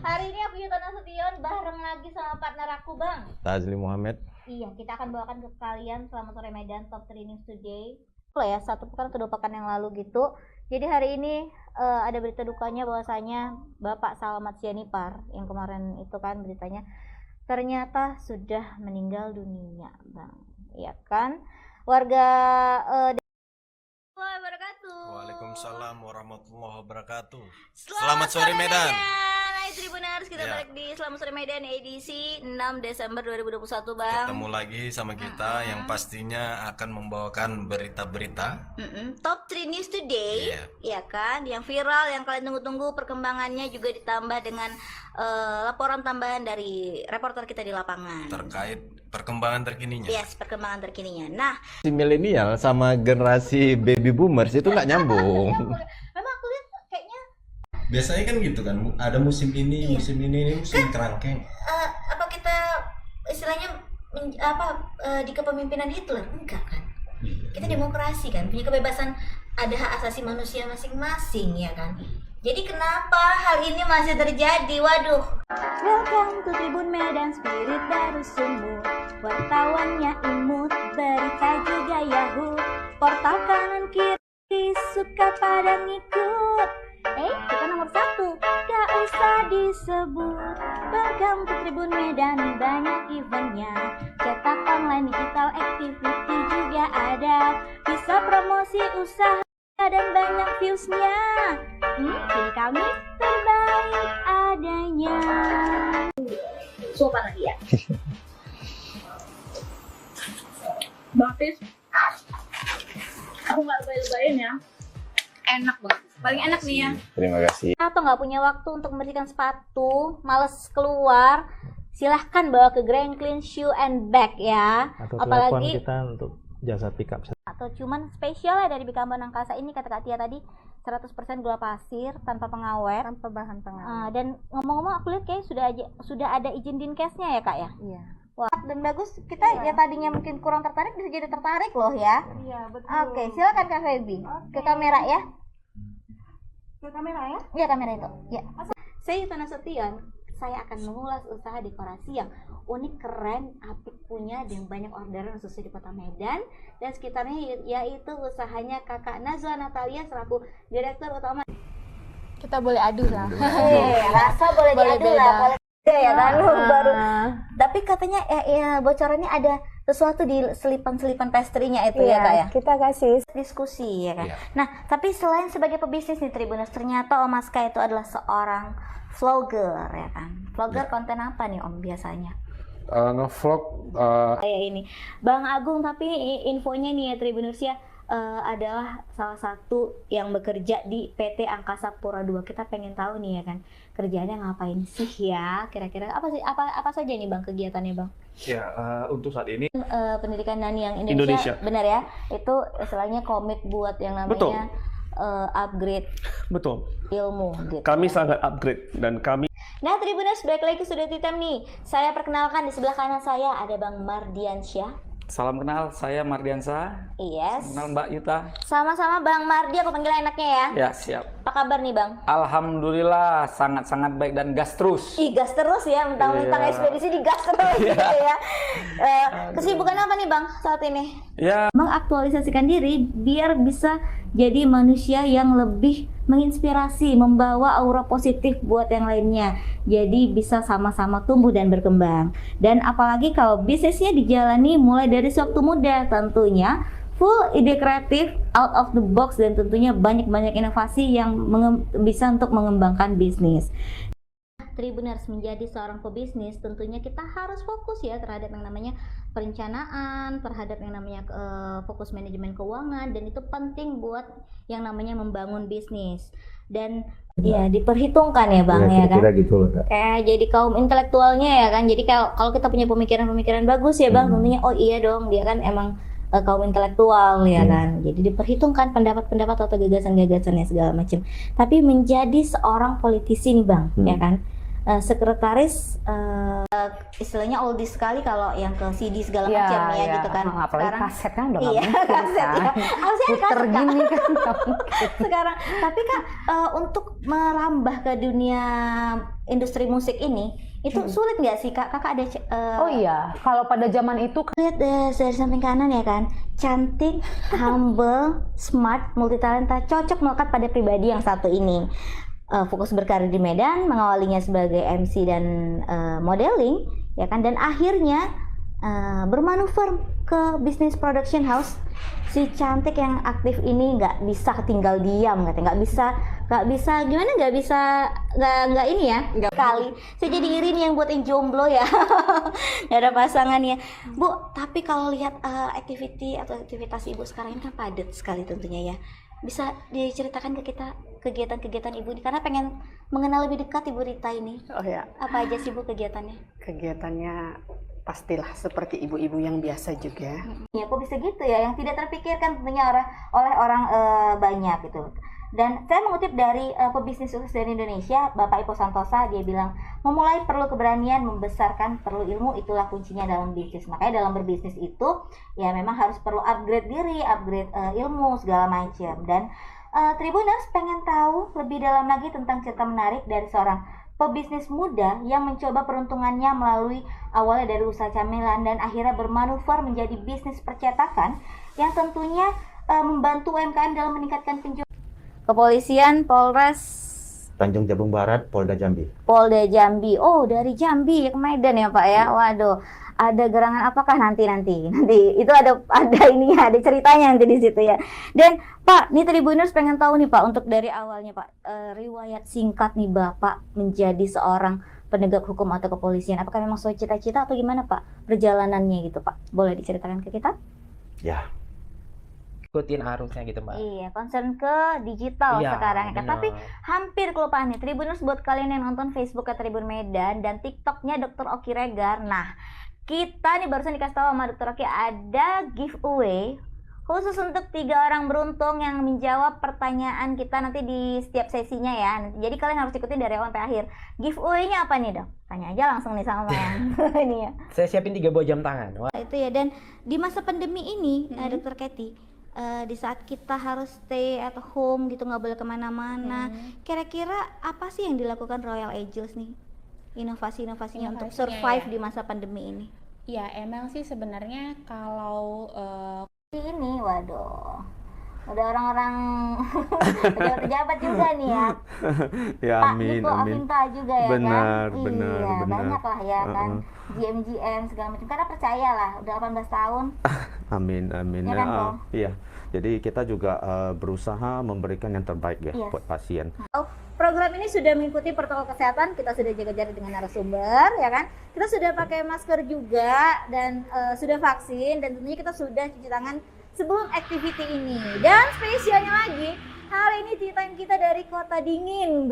Hari ini aku Yuta Nasution bareng lagi sama partner aku Bang Tazli Muhammad. Iya, kita akan bawakan ke kalian Selamat Sore Medan Top 3 News Today. Ya, 1 pekan atau 2 pekan yang lalu gitu. Jadi hari ini ada berita dukanya bahwasanya Bapak Salamat Sianipar yang kemarin itu kan beritanya ternyata sudah meninggal dunia, Bang. Iya kan? Warga Waalaikumsalam warahmatullahi wabarakatuh. Selamat sore Medan. Hai Tribuners, kita balik di Selamat Sore Medan edisi 6 Desember 2021 Bang. Ketemu lagi sama kita yang pastinya akan membawakan berita-berita Top 3 News Today, ya kan? Yang viral, yang kalian tunggu-tunggu perkembangannya, juga ditambah dengan laporan tambahan dari reporter kita di lapangan terkait perkembangan terkininya. Yes, perkembangan terkininya. Nah, si milenial sama generasi baby boomers itu nggak nyambung. memang aku lihat kayaknya Biasanya kan gitu kan, ada musim ini, musim ini musim kerangkeng. apa kita istilahnya di kepemimpinan Hitler? Enggak kan? Kita demokrasi kan, punya kebebasan, ada hak asasi manusia masing-masing ya kan. Jadi kenapa hal ini masih terjadi? Waduh. Welcome to Tribun Medan, spirit baru semut. Wartawannya imut, berita juga yahoo. Portal kanan kiri suka pada ngikut. Kita nomor 1, gak bisa disebut. Bergabung ke Tribun Medan banyak eventnya, cetak online, digital activity juga ada, bisa promosi usaha dan banyak viewsnya. Pilih kami terbaik adanya. Sopan lagi ya. Bang Tis, aku nggak lebay-lebayin ya. Enak banget, paling enak nih ya. Terima kasih. Atau nggak punya waktu untuk membersihkan sepatu, males keluar, silahkan bawa ke Grand Clean Shoe and Bag ya. Atau Apalagi telepon kita untuk jasa pick up. atau cuman spesial ya dari Bikambon Angkasa ini, kata Kak Tia tadi 100% gula pasir tanpa pengawet, Tanpa bahan pengawet. dan ngomong-ngomong aku lihat kayak sudah ada izin dinkesnya ya Kak ya. Iya. Wah, dan bagus, kita ya tadinya mungkin kurang tertarik bisa jadi tertarik loh ya. Iya, betul. Oke, silakan Kak Feby. Ke kamera ya. Ke kamera ya. Iya, kamera itu. Ya. Saya Yutana Setion. Saya akan mengulas usaha dekorasi yang unik, keren, apik punya dan banyak orderan khususnya di Kota Medan dan sekitarnya, yaitu usahanya Kakak Nazwa Natalia selaku Direktur Utama. Kita boleh adu lah. Rasa boleh diadu lah, boleh ya kan baru. Ah. Tapi katanya bocorannya ada sesuatu di selipan-selipan pastry-nya itu ya Kak ya. Kita kasih Diskusi ya kan. Iya. Nah, tapi selain sebagai pebisnis nih Tribuners, ternyata Om Aska itu adalah seorang vlogger ya kan. Vlogger konten apa nih Om biasanya? Ngevlog Kayak ini Bang Agung, tapi infonya nih ya Tribuners ya, adalah salah satu yang bekerja di PT Angkasa Pura II. Kita pengen tahu nih ya kan, kerjaannya ngapain sih ya, kira-kira apa saja nih Bang kegiatannya Bang? Ya, untuk saat ini Pendidikan Nani yang Indonesia. Benar ya, itu istilahnya komit buat yang namanya Betul. Upgrade betul, ilmu gitu. kami sangat upgrade dan kami Nah Tribuners, balik lagi ke Sudut Hitam nih. Saya perkenalkan, di sebelah kanan saya ada Bang Mardiansyah. Salam kenal, saya Mardiansa. Yes. Kenal Mbak Yuta. Sama-sama Bang Mardi, aku panggil enaknya ya. Ya, siap. Apa kabar nih Bang? Alhamdulillah, sangat-sangat baik dan gas terus. Ih, gas terus ya, mentang-mentang Iya. ekspedisi di gas terus gitu ya. Kesibukan apa nih Bang saat ini? Ya, Mengaktualisasikan diri biar bisa jadi manusia yang lebih menginspirasi, membawa aura positif buat yang lainnya. Jadi bisa sama-sama tumbuh dan berkembang. Dan apalagi kalau bisnisnya dijalani mulai dari sewaktu muda, tentunya full ide kreatif, out of the box, dan tentunya banyak-banyak inovasi yang bisa untuk mengembangkan bisnis. Tribuners, menjadi seorang pebisnis tentunya kita harus fokus ya terhadap yang namanya perencanaan, terhadap yang namanya fokus manajemen keuangan, dan itu penting buat yang namanya membangun bisnis. Dan ya diperhitungkan ya Bang ya kan. kira-kira gitu loh Kak. Kayak jadi kaum intelektualnya ya kan. Jadi kalau kita punya pemikiran-pemikiran bagus ya Bang, tentunya oh iya dong, dia kan emang kaum intelektual ya kan. Jadi diperhitungkan pendapat-pendapat atau gagasan-gagasannya segala macam. Tapi menjadi seorang politisi nih Bang, ya kan. Sekretaris istilahnya oldies sekali kalau yang ke CD segala macam ya gitu kan. Apalagi Sekarang kaset kan udah iya, nggak mungkin kaset kan. ya. Harusnya ada kaset kan. Gini kan. Sekarang tapi Kak, untuk merambah ke dunia industri musik ini itu sulit nggak sih Kak? Kakak ada Oh iya, kalau pada zaman itu lihat dari samping kanan ya kan, cantik, humble, smart, multitalenta, cocok melekat pada pribadi yang satu ini. Fokus berkarir di Medan, mengawalinya sebagai MC dan modeling, ya kan, dan akhirnya bermanuver ke bisnis production house. Si cantik yang aktif ini nggak bisa tinggal diam, katanya nggak ini ya, nggak kali. Saya jadi iri nih yang buat yang jomblo ya, nggak ada pasangannya, Bu. Tapi kalau lihat activity atau aktivitas Ibu sekarang ini kan padat sekali tentunya ya. Bisa diceritakan ke kita kegiatan-kegiatan Ibu, karena pengen mengenal lebih dekat Ibu Rita ini. Oh ya, Apa aja sih Bu kegiatannya? kegiatannya pastilah seperti ibu-ibu yang biasa juga. Ya kok bisa gitu ya, yang tidak terpikirkan tentunya oleh orang banyak gitu. Dan saya mengutip dari pebisnis sukses dari Indonesia, Bapak Ipo Santosa, dia bilang memulai perlu keberanian, membesarkan perlu ilmu, itulah kuncinya dalam bisnis. Makanya dalam berbisnis itu ya memang harus perlu upgrade diri, upgrade ilmu segala macam. Dan Tribuners pengen tahu lebih dalam lagi tentang cerita menarik dari seorang pebisnis muda yang mencoba peruntungannya melalui awalnya dari usaha camilan dan akhirnya bermanuver menjadi bisnis percetakan yang tentunya membantu UMKM dalam meningkatkan penjualan. Kepolisian Polres Tanjung Jabung Barat, Polda Jambi. Polda Jambi. Oh, dari Jambi ke Medan ya Pak ya. Waduh, ada gerangan apakah nanti itu ada ininya, ada ceritanya nanti di situ ya. Dan Pak, nih Tribuners pengen tahu nih Pak, untuk dari awalnya Pak, riwayat singkat nih Bapak menjadi seorang penegak hukum atau kepolisian. Apakah memang sesuai cita-cita atau gimana Pak perjalanannya gitu Pak? Boleh diceritakan ke kita? Ya. Ikutin arusnya gitu Mbak. Iya, concern ke digital Iya, sekarang ya kan. benar. Tapi hampir kelupaan nih Tribuners, buat kalian yang nonton Facebooknya Tribun Medan dan TikToknya Dr. Oki Regar. Nah, kita nih barusan dikasih tahu sama Dr. Oki ada giveaway khusus untuk 3 orang beruntung yang menjawab pertanyaan kita nanti di setiap sesinya ya. Jadi kalian harus ikutin dari awal sampai akhir. Giveaway-nya apa nih Dok? Tanya aja langsung nih sama yang ini ya. Saya siapin 3 buah jam tangan. Wah. Itu ya, dan di masa pandemi ini Dr. Katy, di saat kita harus stay at home gitu, nggak boleh kemana-mana, kira-kira apa sih yang dilakukan Royal Angels nih, inovasinya untuk survive di masa pandemi ini? Ya emang sih sebenarnya kalau Ini waduh, ada orang-orang pejabat-pejabat juga nih ya. Ya, Pak amin, Niko amin. Afinta juga ya Benar, kan? benar, Iya, benar. banyak lah ya kan, GM segala macam, karena percaya lah udah 18 tahun. Amin, amin. Ya kan, Bang? Iya. Jadi kita juga berusaha memberikan yang terbaik ya Yes. buat pasien. Program ini sudah mengikuti protokol kesehatan, kita sudah jaga jarak dengan narasumber, ya kan? Kita sudah pakai masker juga dan sudah vaksin, dan tentunya kita sudah cuci tangan sebelum activity ini. Dan spesialnya lagi, hari ini tea time kita dari kota dingin,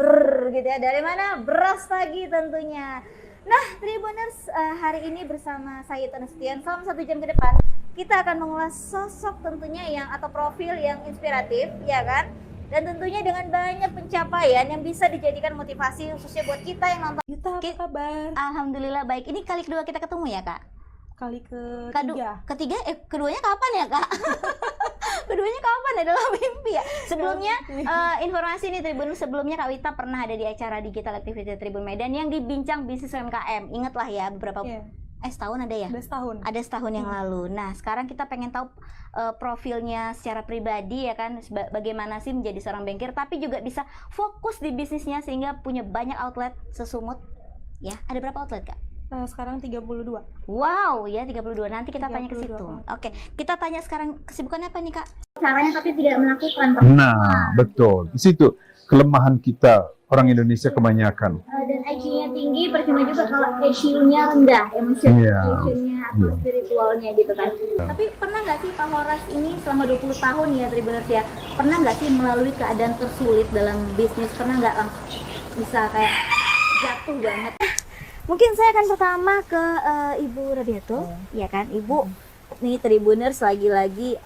gitu ya. Dari mana? Brastagi tentunya. Nah, Tribuners, hari ini bersama saya Tanestian selama 1 jam ke depan, kita akan mengulas sosok tentunya yang atau profil yang inspiratif, ya kan? Dan tentunya dengan banyak pencapaian yang bisa dijadikan motivasi khususnya buat kita yang nonton. Yuta, apa kabar? Alhamdulillah baik. Ini kali kedua kita ketemu ya Kak? Kali ketiga. Keduanya kapan ya Kak? Keduanya kapan ya, dalam mimpi ya? Sebelumnya informasi nih Tribun, sebelumnya Kak Wita pernah ada di acara Digital Activity Tribun Medan yang dibincang bisnis UMKM. Ingat lah ya beberapa setahun ada ya? Ada setahun yang lalu. Nah, sekarang kita pengen tahu profilnya secara pribadi ya kan, bagaimana sih menjadi seorang bankir tapi juga bisa fokus di bisnisnya sehingga punya banyak outlet sesumut. Ya, ada berapa outlet Kak? Sekarang 32. Wow, ya 32. Nanti kita tanya ke 32. situ. Oke, kita tanya sekarang kesibukannya apa nih Kak? Caranya tapi tidak melakukan. Nah, betul. Di situ kelemahan kita orang Indonesia kebanyakan. Dan IQ-nya tinggi, percuma juga kalau IQ-nya rendah, Iya. IQ-nya atau spiritualnya gitu kan. Tapi pernah nggak sih Pak Horas ini selama 20 tahun ya Tribuners ya, pernah nggak sih melalui keadaan tersulit dalam bisnis, pernah nggak langsung bisa kayak jatuh banget? Mungkin saya akan pertama ke Ibu Rabiato, ya kan, Ibu. Nih Tribuners, lagi-lagi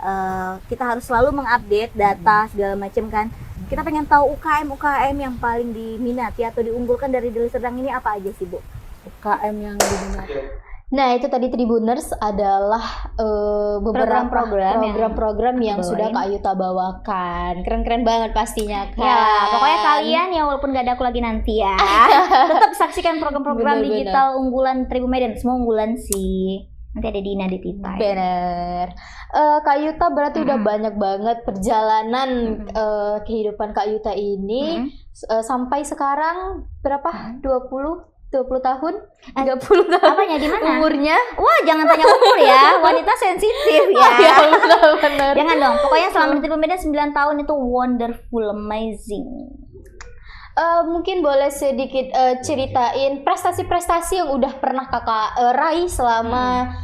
kita harus selalu mengupdate data segala macam kan. Kita pengen tahu UKM yang paling diminati atau diunggulkan dari Deli Serdang ini apa aja sih Bu? UKM yang diminati. Nah, itu tadi Tribuners adalah beberapa program-program yang sudah Kak Yuta bawakan. Keren-keren banget pastinya, Kak. Ya, pokoknya kalian ya walaupun gak ada aku lagi nanti ya, tetap saksikan program-program digital unggulan Tribun Medan. Semua unggulan sih. Nanti ada Dina di Tita. Bener. Kak Yuta berarti udah banyak banget perjalanan kehidupan Kak Yuta ini sampai sekarang berapa? 20 tahun? 30 tahun? Apanya, di mana? Umurnya? Wah, jangan tanya umur ya. Wanita sensitif ya. Ya benar. Jangan dong. Pokoknya selama di Tribun Medan 9 tahun itu wonderful, amazing. Mungkin boleh sedikit ceritain prestasi-prestasi yang udah pernah kakak raih selama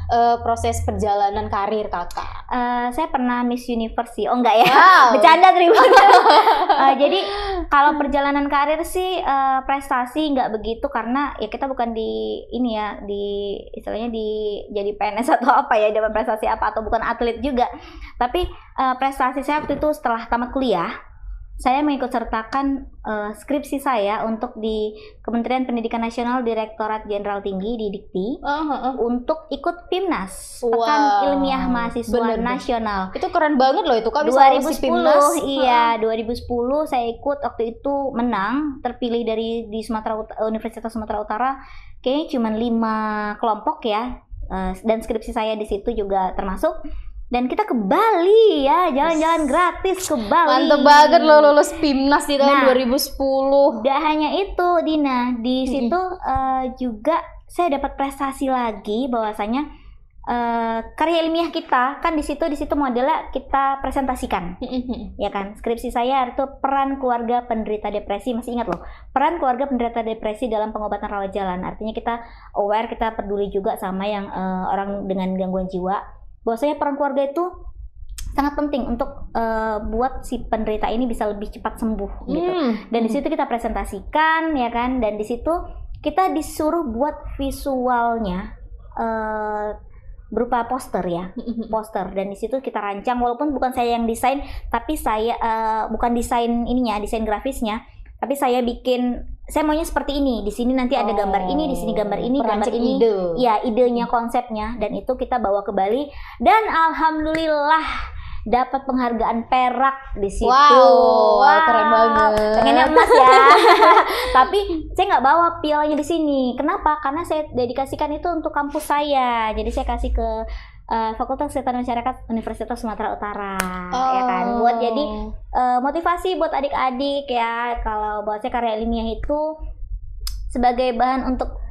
proses perjalanan karir kakak. Saya pernah Miss Universe sih. Oh enggak ya, Wow. bercanda Tribun. Jadi kalau perjalanan karir sih prestasi nggak begitu, karena ya kita bukan di ini ya, di istilahnya di jadi PNS atau apa ya, dapat prestasi apa, atau bukan atlet juga. Tapi prestasi saya waktu itu setelah tamat kuliah, saya mengikut sertakan skripsi saya untuk di Kementerian Pendidikan Nasional Direktorat Jenderal Tinggi di Dikti untuk ikut PIMNAS, Pekan Ilmiah Mahasiswa Nasional. Itu keren banget loh itu Kak, bisa 2010, iya 2010 saya ikut, waktu itu menang, terpilih di Universitas Sumatera Utara, kayaknya cuma 5 kelompok ya, dan skripsi saya di situ juga termasuk. Dan kita ke Bali ya, jalan-jalan gratis ke Bali. Mantep banget lo lulus PIMNAS di tahun Nah, 2010. Tidak hanya itu, Dina, di situ juga saya dapat prestasi lagi, bahwasanya karya ilmiah kita kan di situ modelnya kita presentasikan, ya kan. Skripsi saya itu peran keluarga penderita depresi, masih ingat loh, peran keluarga penderita depresi dalam pengobatan rawat jalan. Artinya kita aware, kita peduli juga sama yang orang dengan gangguan jiwa, bahwasanya peran keluarga itu sangat penting untuk buat si penderita ini bisa lebih cepat sembuh gitu. Dan di situ kita presentasikan, ya kan, dan di situ kita disuruh buat visualnya berupa poster ya, poster, dan di situ kita rancang, walaupun bukan saya yang desain, tapi saya bukan desain ininya, desain grafisnya, tapi saya bikin, saya maunya seperti ini, di sini nanti ada gambar ini, di sini gambar ini, gambar ini, ya idenya, konsepnya, dan itu kita bawa ke Bali, dan alhamdulillah dapat penghargaan perak di situ. Wow, keren banget. Pengennya emas ya. Tapi saya nggak bawa pialanya di sini. Kenapa? Karena saya dedikasikan itu untuk kampus saya. Jadi saya kasih ke Fakultas Kesehatan Masyarakat Universitas Sumatera Utara, ya kan. Buat jadi motivasi buat adik-adik ya. Kalau buat saya karya ilmiah itu sebagai bahan untuk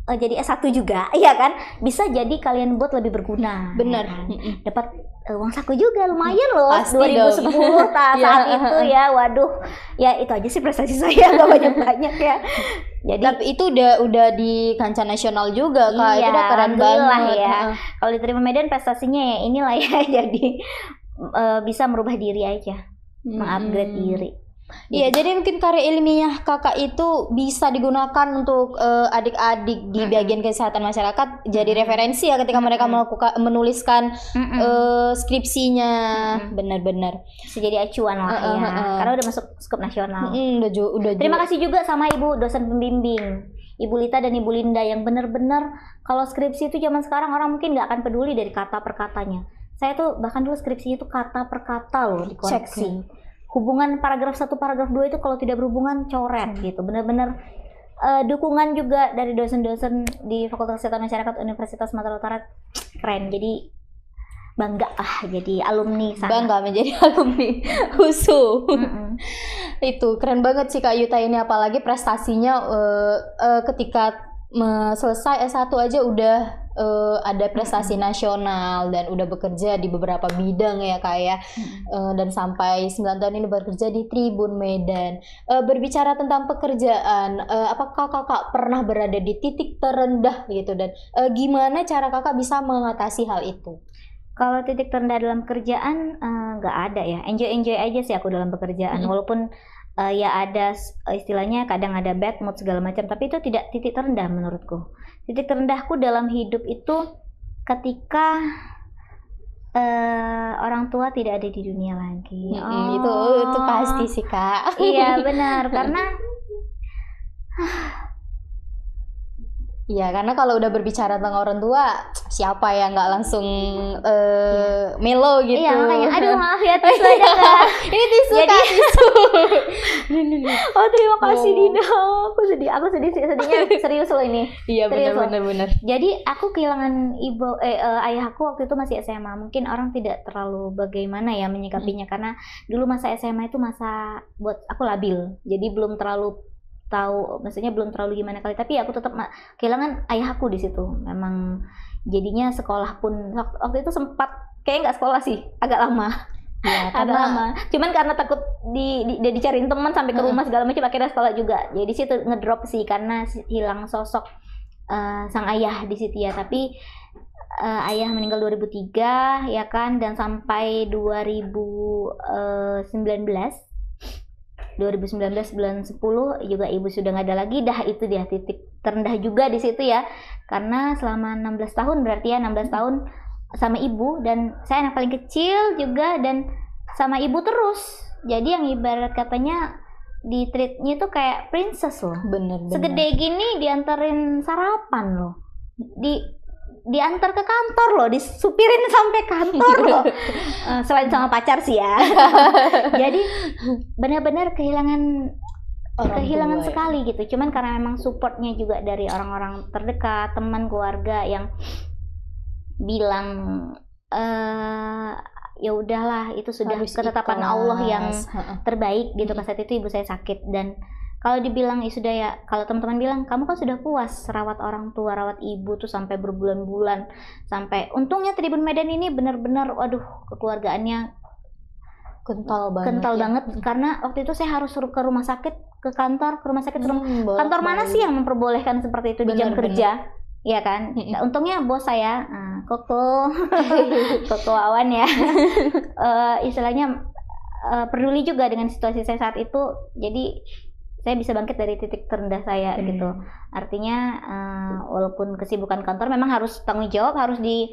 jadi S1 juga, ya kan, bisa jadi kalian buat lebih berguna. Bener. Ya kan? Dapat uang saku juga lumayan loh. Pasti 2010 saat itu ya, waduh, ya itu aja sih prestasi saya, nggak banyak ya. Jadi tapi itu udah di kancah nasional juga Kak, iya, itu udah keren alhamdulillah banget ya. Kalau diterima Medan prestasinya ya inilah ya, jadi bisa merubah diri aja, mengupgrade diri. Iya, jadi mungkin karya ilmiah kakak itu bisa digunakan untuk adik-adik di bagian kesehatan masyarakat jadi referensi ya ketika mereka menuliskan skripsinya. Benar-benar bisa jadi acuan lah ya, karena udah masuk skop nasional. Terima kasih juga sama ibu dosen pembimbing, Ibu Lita dan Ibu Linda, yang benar-benar kalau skripsi itu zaman sekarang orang mungkin nggak akan peduli dari kata per katanya. Saya tuh bahkan dulu skripsinya itu kata per kata loh dikoreksi. Hubungan paragraf 1, paragraf 2 itu kalau tidak berhubungan coret gitu. Benar-benar dukungan juga dari dosen-dosen di Fakultas Kesehatan Masyarakat Universitas Sumatera Utara keren. Jadi bangga jadi alumni sana. Bangga menjadi alumni USU. Itu keren banget sih Kak Yuta ini, apalagi prestasinya ketika selesai S1 aja udah ada prestasi nasional dan udah bekerja di beberapa bidang ya Kak ya. Dan sampai 9 tahun ini bekerja di Tribun Medan. Berbicara tentang pekerjaan, apakah kakak pernah berada di titik terendah gitu, dan gimana cara kakak bisa mengatasi hal itu? Kalau titik terendah dalam kerjaan nggak ada ya, enjoy aja sih aku dalam pekerjaan. Walaupun ya ada istilahnya kadang ada bad mood segala macam, tapi itu tidak titik terendah menurutku. Titik terendahku dalam hidup itu ketika orang tua tidak ada di dunia lagi. Itu pasti sih Kak. Iya benar, karena iya, karena kalau udah berbicara tentang orang tua, siapa yang nggak langsung melo gitu. Iya, makanya, aduh maaf ya, tisu aja nggak? Ini tisu Jadi, Kak, tisu. Oh terima kasih Dina, aku sedihnya serius loh ini. Iya benar. Jadi aku kehilangan ayahku waktu itu masih SMA. Mungkin orang tidak terlalu bagaimana ya menyikapinya, karena dulu masa SMA itu masa buat aku labil. Jadi belum terlalu tahu, maksudnya belum terlalu gimana kali, tapi aku tetap kehilangan ayahku di situ. Memang jadinya sekolah pun waktu itu sempat kayak nggak sekolah sih, agak lama. Ya, agak lama. Cuman karena takut dicariin teman sampai ke rumah segala macam, akhirnya sekolah juga. Jadi situ ngedrop sih karena hilang sosok sang ayah di situ ya. Tapi ayah meninggal 2003 ya kan, dan sampai 2019 bulan 10 juga ibu sudah nggak ada lagi. Dah itu dia titik terendah juga di situ ya, karena selama 16 tahun berarti ya 16 tahun sama ibu, dan saya anak paling kecil juga dan sama ibu terus. Jadi yang ibarat katanya di treatnya itu kayak princess loh. Bener. Segede gini diantarin sarapan loh, diantar ke kantor loh, disupirin sampai kantor loh. Selain sama pacar sih ya. Jadi benar-benar kehilangan sekali gitu. Cuman karena memang supportnya juga dari orang-orang terdekat, teman, keluarga yang bilang ya udahlah, itu sudah Harus ketetapan ikhlas. Allah yang terbaik gitu. Pas saat itu ibu saya sakit, dan kalau dibilang ya sudah ya, kalau teman-teman bilang kamu kan sudah puas rawat orang tua, rawat ibu tuh sampai berbulan-bulan, sampai untungnya Tribun Medan ini benar-benar waduh kekeluargaannya Kental banget. kental ya. banget, karena waktu itu saya harus suruh ke rumah sakit, ke kantor, ke rumah sakit, bolak-balik. kantor mana sih yang memperbolehkan seperti itu di jam Benar, kerja, ya kan? Nah, untungnya bos saya, Koko, Koko Awan ya, istilahnya peduli juga dengan situasi saya saat itu, jadi saya bisa bangkit dari titik terendah saya gitu. Artinya walaupun kesibukan kantor memang harus tanggung jawab, harus di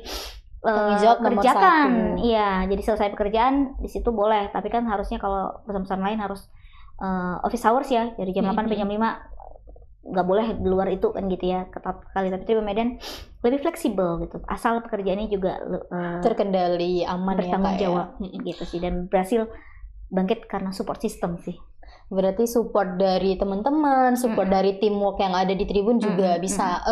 Tanggung jawab nomor kerjakan, satu. iya. Jadi selesai pekerjaan di situ boleh, tapi kan harusnya kalau perusahaan lain harus office hours ya, dari jam 8 sampai jam 5 nggak boleh di luar itu kan gitu ya, ketat sekali. Tapi Tribun Medan lebih fleksibel gitu, asal pekerjaannya juga Terkendali, aman ya bertanggung Kak ya. jawab gitu sih, dan berhasil bangkit karena support system sih. Berarti support dari teman-teman, support dari teamwork yang ada di Tribun juga bisa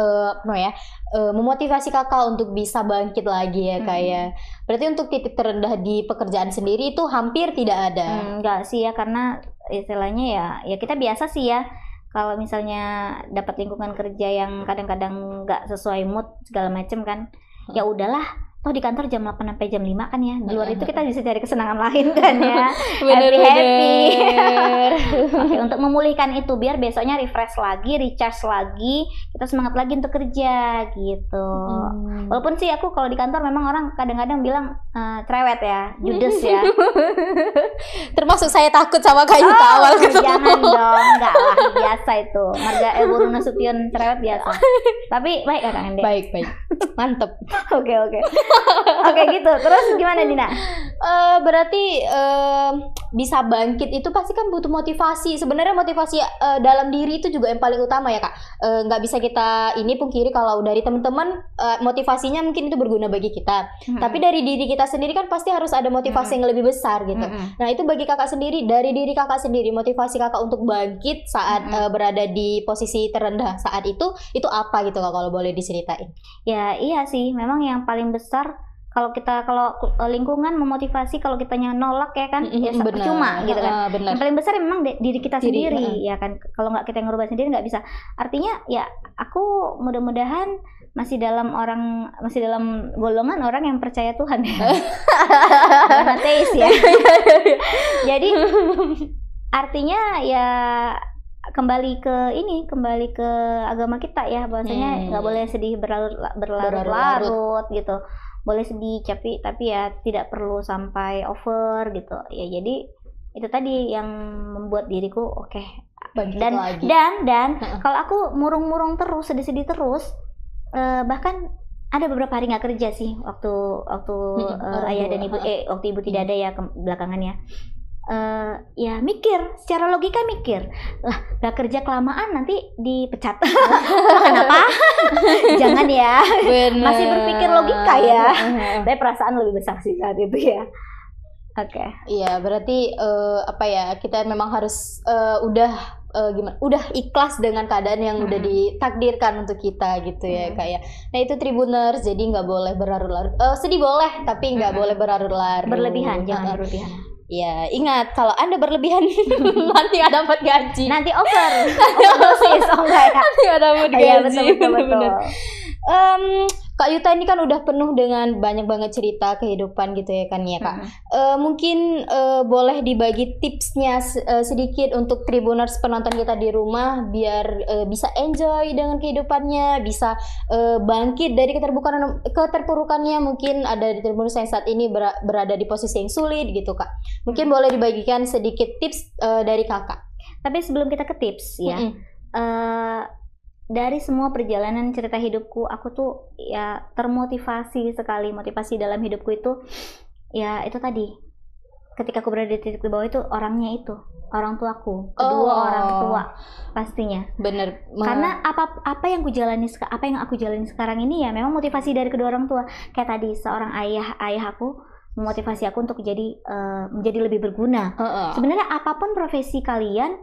memotivasi kakak untuk bisa bangkit lagi ya Kak ya. Berarti untuk titik terendah di pekerjaan sendiri itu hampir tidak ada. Enggak sih ya, karena istilahnya ya kita biasa sih ya. Kalau misalnya dapat lingkungan kerja yang kadang-kadang nggak sesuai mood segala macem kan, ya udahlah. Toh di kantor jam 8 sampai jam 5 kan ya. Di luar itu kita bisa cari kesenangan lain kan ya. Happy. Oke, untuk memulihkan itu biar besoknya refresh lagi, recharge lagi, kita semangat lagi untuk kerja gitu. Walaupun sih aku kalau di kantor memang orang kadang-kadang bilang cerewet ya, judes ya. Termasuk saya takut sama Kak Yuta awal ketemu. Jangan dong, enggak lah, biasa itu. Marga Ebo Nasution cerewet biasa. Tapi baik Kak Ende. Baik. Mantep. Oke. Oke gitu. Terus gimana Dina? Berarti bisa bangkit itu pasti kan butuh motivasi. Sebenarnya motivasi dalam diri itu juga yang paling utama ya Kak. Nggak bisa kita ini pungkiri kalau dari teman-teman motivasinya mungkin itu berguna bagi kita. Tapi dari diri kita sendiri kan pasti harus ada motivasi yang lebih besar gitu. Nah itu bagi kakak sendiri, dari diri kakak sendiri, motivasi kakak untuk bangkit saat berada di posisi terendah saat itu apa gitu Kak, kalau boleh diceritain? Ya iya sih, memang yang paling besar kalau lingkungan memotivasi, kalau kitanya nolak ya kan, ya percuma gitu kan. Yang paling besar memang diri kita sendiri ya kan. Kalau nggak kita ngerubah sendiri nggak bisa. Artinya ya aku mudah-mudahan masih dalam golongan orang yang percaya Tuhan ya. Bukan ateis ya. Jadi artinya ya kembali ke agama kita ya, bahwasanya nggak boleh sedih berlarut-larut gitu. Boleh sedih tapi ya tidak perlu sampai over gitu ya. Jadi itu tadi yang membuat diriku oke. Dan kalau aku murung-murung terus, sedih-sedih terus, bahkan ada beberapa hari nggak kerja sih waktu ayah dan ibu waktu ibu tidak ada ya belakangannya. Ya secara logika mikir lah, gak kerja kelamaan nanti dipecat. Kenapa? Jangan ya. Bener. Masih berpikir logika ya. Tapi perasaan lebih besar sih saat itu ya. Oke. Iya, berarti kita memang harus udah ikhlas dengan keadaan yang udah ditakdirkan untuk kita gitu ya Kak ya. Nah itu Tribuners, jadi nggak boleh berlarut-larut. Sedih boleh, tapi nggak boleh berlarut-larut. Berlebihan, jangan berlebihan. Ya, ingat kalau Anda berlebihan nanti nggak dapat gaji. Nanti overdosis, enggak ya? Nanti nggak dapat gaji. Iya, betul. Kak Yuta ini kan udah penuh dengan banyak banget cerita kehidupan gitu ya kan ya Kak. Mungkin boleh dibagi tipsnya sedikit untuk Tribuners penonton kita di rumah biar bisa enjoy dengan kehidupannya, bisa bangkit dari keterpurukannya. Mungkin ada di Tribuners yang saat ini berada di posisi yang sulit gitu Kak. Mungkin boleh dibagikan sedikit tips dari Kakak. Tapi sebelum kita ke tips ya, dari semua perjalanan cerita hidupku, aku tuh ya termotivasi sekali. Motivasi dalam hidupku itu ya itu tadi, ketika aku berada di titik di bawah itu orangnya itu orang tuaku, kedua orang tua pastinya. Bener. Karena apa yang aku jalani sekarang ini ya memang motivasi dari kedua orang tua. Kayak tadi seorang ayah aku memotivasi aku untuk menjadi lebih berguna. Sebenarnya apapun profesi kalian,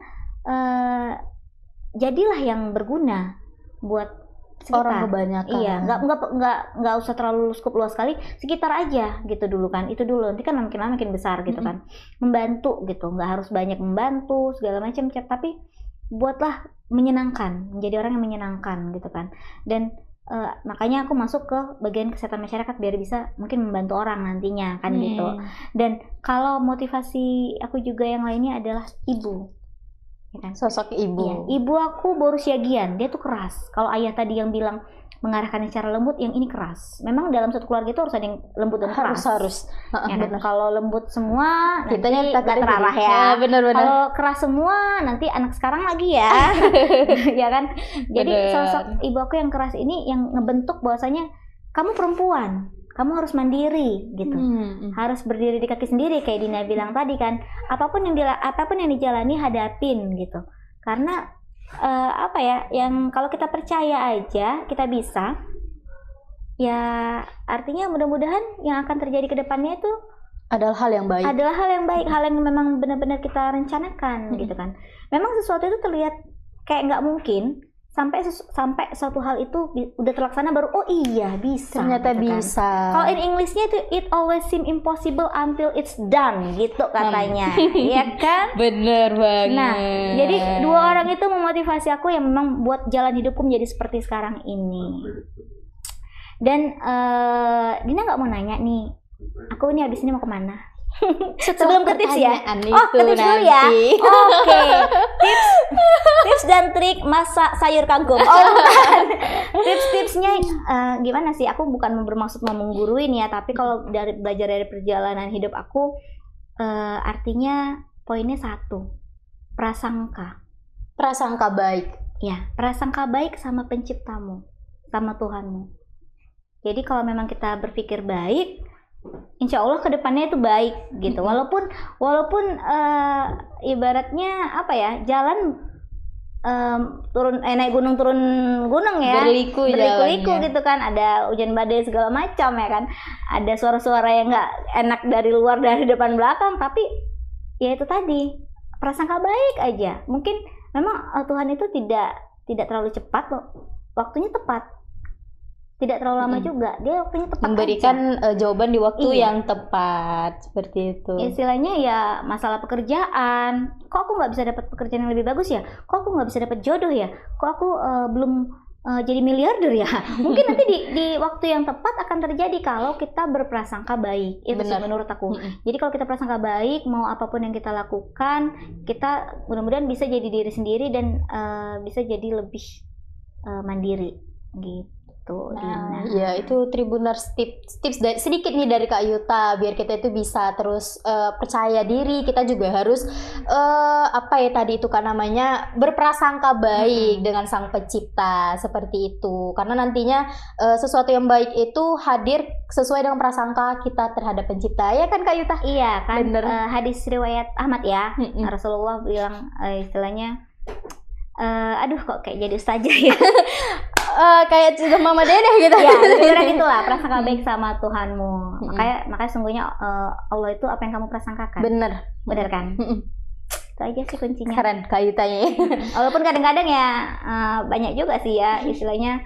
jadilah yang berguna buat Orang kebanyakan. Iya, nggak usah terlalu skup luas sekali, sekitar aja gitu dulu kan. Itu dulu, nanti kan makin lama makin besar gitu kan. Membantu gitu, nggak harus banyak membantu segala macam, tapi buatlah menyenangkan, menjadi orang yang menyenangkan gitu kan. Dan makanya aku masuk ke bagian kesehatan masyarakat biar bisa mungkin membantu orang nantinya kan gitu. Dan kalau motivasi aku juga yang lainnya adalah ibu. Ya kan? Sosok ibu. Iya, ibu aku baru siagian, dia tuh keras. Kalau ayah tadi yang bilang mengarahkan secara lembut, yang ini keras. Memang dalam satu keluarga itu harus ada yang lembut dan keras. Harus. Ya kan? Kalau lembut semua, kitanya nanti nggak terarah ya. Bener-bener. Kalau keras semua, nanti anak sekarang lagi ya. Ya kan? Jadi sosok ibu aku yang keras ini yang ngebentuk bahwasanya kamu perempuan, kamu harus mandiri gitu, harus berdiri di kaki sendiri kayak Dina bilang tadi kan. Apapun yang dijalani hadapin gitu. Karena apa ya, yang kalau kita percaya aja kita bisa, ya artinya mudah-mudahan yang akan terjadi ke depannya itu adalah hal yang baik. Adalah hal yang baik, hal yang memang benar-benar kita rencanakan gitu kan. Memang sesuatu itu terlihat kayak nggak mungkin, sampai suatu hal itu udah terlaksana baru oh iya bisa. Ternyata gitu bisa. Kan. Kalau in Englishnya itu it always seem impossible until it's done gitu katanya, ya kan? Bener banget. Nah, jadi dua orang itu memotivasi aku yang memang buat jalan hidupku menjadi seperti sekarang ini. Dan Dina nggak mau nanya nih, aku ini habis ini mau kemana? Sebelum ke tips ya. Ke tips dulu ya. Oke. Tips dan trik masak sayur kangkung. Tips-tipsnya gimana sih? Aku bukan bermaksud mau mengguruin ya, tapi kalau belajar dari perjalanan hidup aku, artinya poinnya satu, prasangka. Prasangka baik. Ya, prasangka baik sama penciptamu, sama Tuhanmu. Jadi kalau memang kita berpikir baik, insya Allah kedepannya itu baik gitu. Walaupun ibaratnya apa ya, jalan naik gunung turun gunung ya, berliku gitu kan, ada hujan badai segala macam ya kan, ada suara-suara yang nggak enak dari luar dari depan belakang, tapi ya itu tadi prasangka baik aja. Mungkin memang Tuhan itu tidak terlalu cepat, waktunya tepat. Tidak terlalu lama juga, dia waktunya tepat memberikan aja. Jawaban di waktu yang tepat, seperti itu. Istilahnya ya masalah pekerjaan, kok aku nggak bisa dapat pekerjaan yang lebih bagus ya, kok aku nggak bisa dapat jodoh ya, kok aku belum jadi miliarder ya. Mungkin nanti di waktu yang tepat akan terjadi kalau kita berprasangka baik. Itu sih menurut aku. Jadi kalau kita prasangka baik, mau apapun yang kita lakukan, kita mudah-mudahan bisa jadi diri sendiri dan bisa jadi lebih mandiri gitu. Nah, ya itu Tribuners tips sedikit nih dari Kak Yuta biar kita itu bisa terus percaya diri. Kita juga harus apa ya tadi itu kan namanya berprasangka baik dengan Sang Pencipta seperti itu. Karena nantinya sesuatu yang baik itu hadir sesuai dengan prasangka kita terhadap Pencipta. Ya kan Kak Yuta? Iya kan. Hadis riwayat Ahmad ya. Rasulullah bilang istilahnya aduh kok kayak jadi ustazah ya. Kayak juga Mama Dedeh gitu. Ya, kira-kira gitulah, prasangka baik sama Tuhanmu. Makanya sungguhnya Allah itu apa yang kamu prasangkakan. Bener kan? Itu aja sih kuncinya. Keren Kak Yutanya. Walaupun kadang-kadang ya banyak juga sih ya istilahnya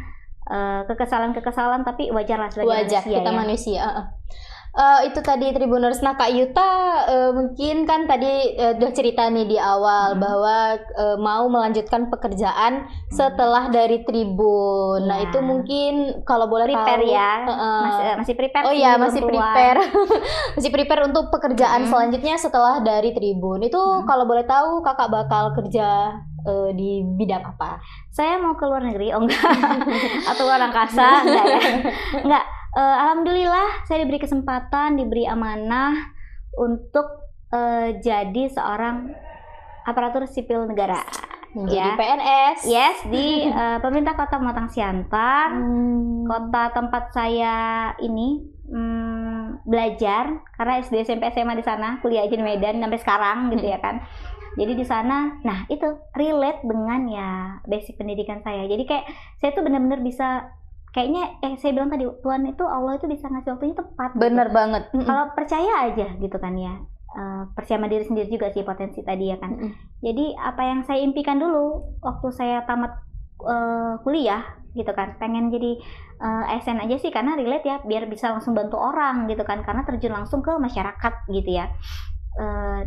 kekesalan tapi wajar lah sebagai manusia. Kita manusia. Itu tadi Tribuners. Nah Kak Yuta mungkin kan tadi udah cerita nih di awal bahwa mau melanjutkan pekerjaan setelah dari Tribun. Nah itu mungkin kalau boleh prepare tahu, ya, masih prepare. Oh iya masih prepare, masih prepare untuk pekerjaan selanjutnya setelah dari Tribun. Itu kalau boleh tahu kakak bakal kerja di bidang apa? Saya mau ke luar negeri, enggak? Atau luar angkasa, enggak ya? Enggak. Alhamdulillah saya diberi kesempatan, diberi amanah untuk jadi seorang aparatur sipil negara. Jadi PNS. Yes, di pemerintah Kota Pematang Siantar. Kota tempat saya ini belajar karena SD, SMP, SMA di sana, kuliah aja di Medan sampai sekarang gitu ya kan. Jadi di sana, nah itu relate dengan ya basic pendidikan saya. Jadi kayak saya tuh benar-benar bisa kayaknya saya bilang tadi Tuhan itu Allah itu bisa ngasih waktunya tepat. Bener banget. Kalau percaya aja gitu kan ya. Percaya sama diri sendiri juga sih potensi tadi ya kan. Jadi apa yang saya impikan dulu waktu saya tamat kuliah gitu kan, pengen jadi ASN aja sih karena relate ya, biar bisa langsung bantu orang gitu kan, karena terjun langsung ke masyarakat gitu ya.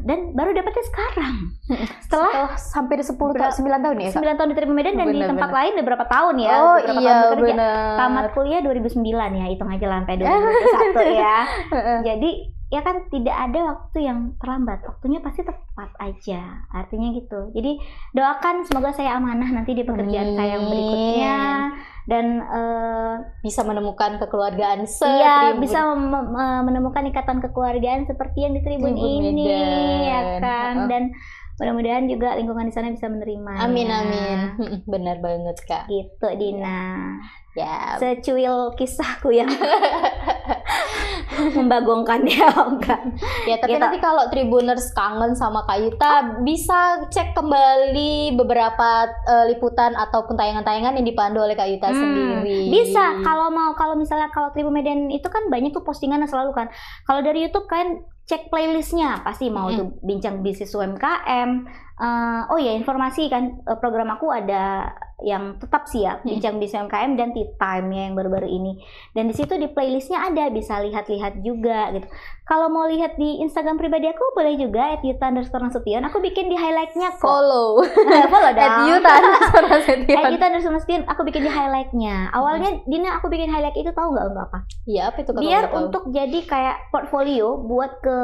Dan baru dapetnya sekarang setelah hampir 9 tahun ya, Kak? 9 tahun di Tribun Medan dan di tempat lain udah berapa tahun ya, Oh beberapa iya, tahun bekerja. bener. Tamat kuliah 2009 ya, hitung aja lah sampai 2021 ya. Jadi ya kan tidak ada waktu yang terlambat, waktunya pasti tepat aja, artinya gitu. Jadi doakan semoga saya amanah nanti di pekerjaan saya yang berikutnya, dan bisa menemukan kekeluargaan iya, bisa menemukan ikatan kekeluargaan seperti yang di Tribun ini Medan. ya kan, dan mudah-mudahan juga lingkungan di sana bisa menerima. Amin amin. Benar banget, Kak. Gitu Dina. Ya. Secuil kisahku yang membagongkan ya enggak. Ya, tapi Gitu. nanti kalau Tribuners kangen sama Kak Yuta, bisa cek kembali beberapa liputan ataupun tayangan-tayangan yang dipandu oleh Kak Yuta sendiri. Bisa, kalau misalnya kalau Tribun Medan itu kan banyak tuh postingan selalu kan. Kalau dari YouTube kan cek playlistnya, pasti mau tuh bincang bisnis UMKM. Oh ya, informasi kan program aku ada yang tetap sih ya, bincang bisnis UMKM dan tea time ya yang baru-baru ini. Dan di situ di playlistnya ada, bisa lihat-lihat juga gitu. Kalau mau lihat di Instagram pribadi aku boleh juga @yuta_nasution. Aku bikin di highlightnya kok. Follow. Follow dong. @yuta_nasution. @yuta_nasution aku bikin di highlightnya. Awalnya Dina aku bikin highlight itu tahu nggak untuk apa? Iya, apa itu Kak? Biar Kalau tahu? untuk jadi kayak portfolio buat ke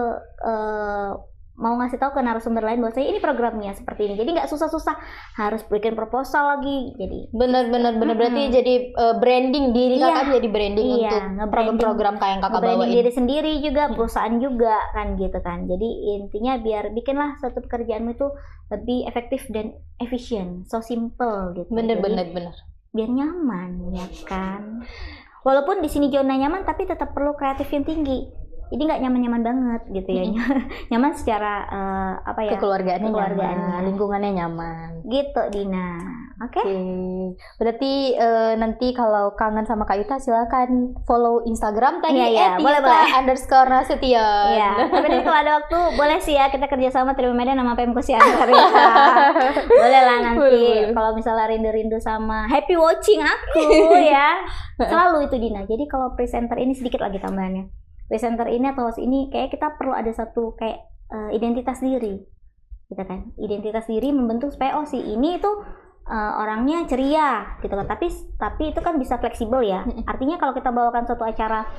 mau ngasih tahu ke narasumber lain bahwa saya ini programnya seperti ini. Jadi nggak susah-susah harus bikin proposal lagi. Jadi bener berarti jadi branding diri Iya. Kakak, jadi branding Iya, untuk nge-branding. program-program kayak yang Kakak branding bawain. diri sendiri juga, perusahaan juga kan gitu kan. Jadi intinya biar bikinlah suatu pekerjaanmu itu lebih efektif dan efisien, so simple gitu. Bener. Jadi, biar nyaman ya kan. Walaupun di sini zona nyaman tapi tetap perlu kreatif yang tinggi. Jadi nggak nyaman-nyaman banget gitu ya. Nyaman secara Kekeluargaannya kekeluargaannya. nyaman, lingkungannya nyaman. Gitu Dina. Oke. Berarti nanti kalau kangen sama Kak Yuta silakan follow Instagram tadi Iya, boleh. @yuta_nasution. Iya, tapi nanti kalau ada waktu boleh sih ya kita kerja sama Tribun Medan sama Pemko Siantar ya. Boleh lah nanti Boleh. kalau misalnya rindu-rindu sama happy watching aku ya. Selalu itu Dina. Jadi kalau presenter ini sedikit lagi tambahannya. Presenter ini atau host ini kayak kita perlu ada satu kayak identitas diri. Gitu kan. Identitas diri membentuk supaya si ini tuh orangnya ceria gitu kan, tapi itu kan bisa fleksibel ya. Artinya kalau kita bawakan suatu acara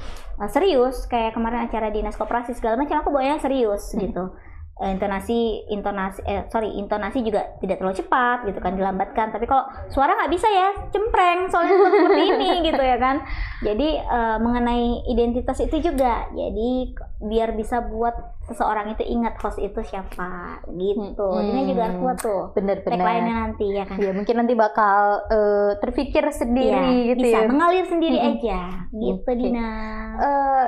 serius kayak kemarin acara dinas koperasi segala macam, aku bawanya serius gitu. Intonasi juga tidak terlalu cepat gitu kan, dilambatkan. Tapi kalau suara nggak bisa ya cempreng, soalnya seperti ini gitu ya kan. Jadi mengenai identitas itu juga, jadi biar bisa buat seseorang itu ingat host itu siapa gitu. Ini juga harus buat tuh Bener. tagline-nya nanti ya kan. Ya mungkin nanti bakal terpikir sendiri gitu bisa ya. mengalir sendiri aja gitu Dina.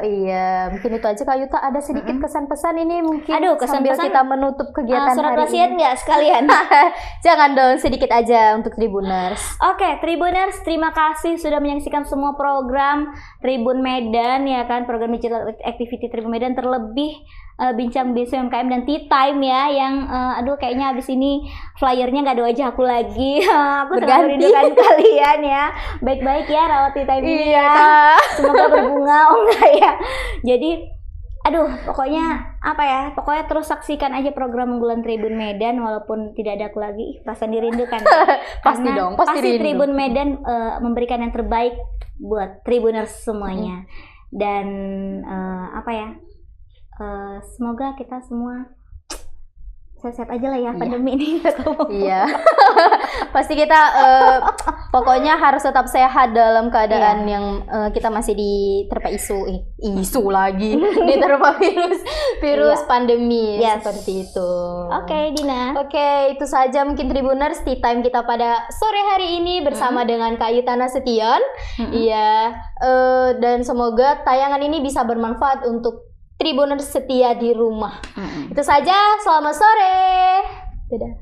Iya, mungkin itu aja Kak Yuta. Ada sedikit kesan-pesan ini mungkin. Aduh, sambil kesan-pesan, kita menutup kegiatan surat hari wasiat ini. nggak sekalian? Jangan dong, sedikit aja untuk Tribuners. Oke, Tribuners, terima kasih sudah menyaksikan semua program Tribun Medan ya kan, program digital activity Tribun Medan, terlebih bincang bisnis UMKM dan tea time ya, yang aduh kayaknya abis ini flyernya nggak ada wajah aku lagi. Aku sangat merindukan kalian ya. Baik-baik ya rawat tea time ini ya. Semoga berbunga enggak ya. Jadi aduh, pokoknya terus saksikan aja program unggulan Tribun Medan walaupun tidak ada aku lagi. Perasaan dirindukan. Pasti dong, pasti rindu. Tribun Medan memberikan yang terbaik buat Tribuners semuanya. Dan semoga kita semua sehat-sehat aja lah ya pandemi ini. Iya. Pasti kita pokoknya harus tetap sehat dalam keadaan yang kita masih diterpa isu lagi diterpa virus pandemi seperti itu. Oke, Dina. Oke, itu saja mungkin Tribuners tea time kita pada sore hari ini bersama dengan Kak Yuta Nasution. Iya, dan semoga tayangan ini bisa bermanfaat untuk Tribuners setia di rumah. Itu saja, selamat sore. Dadah.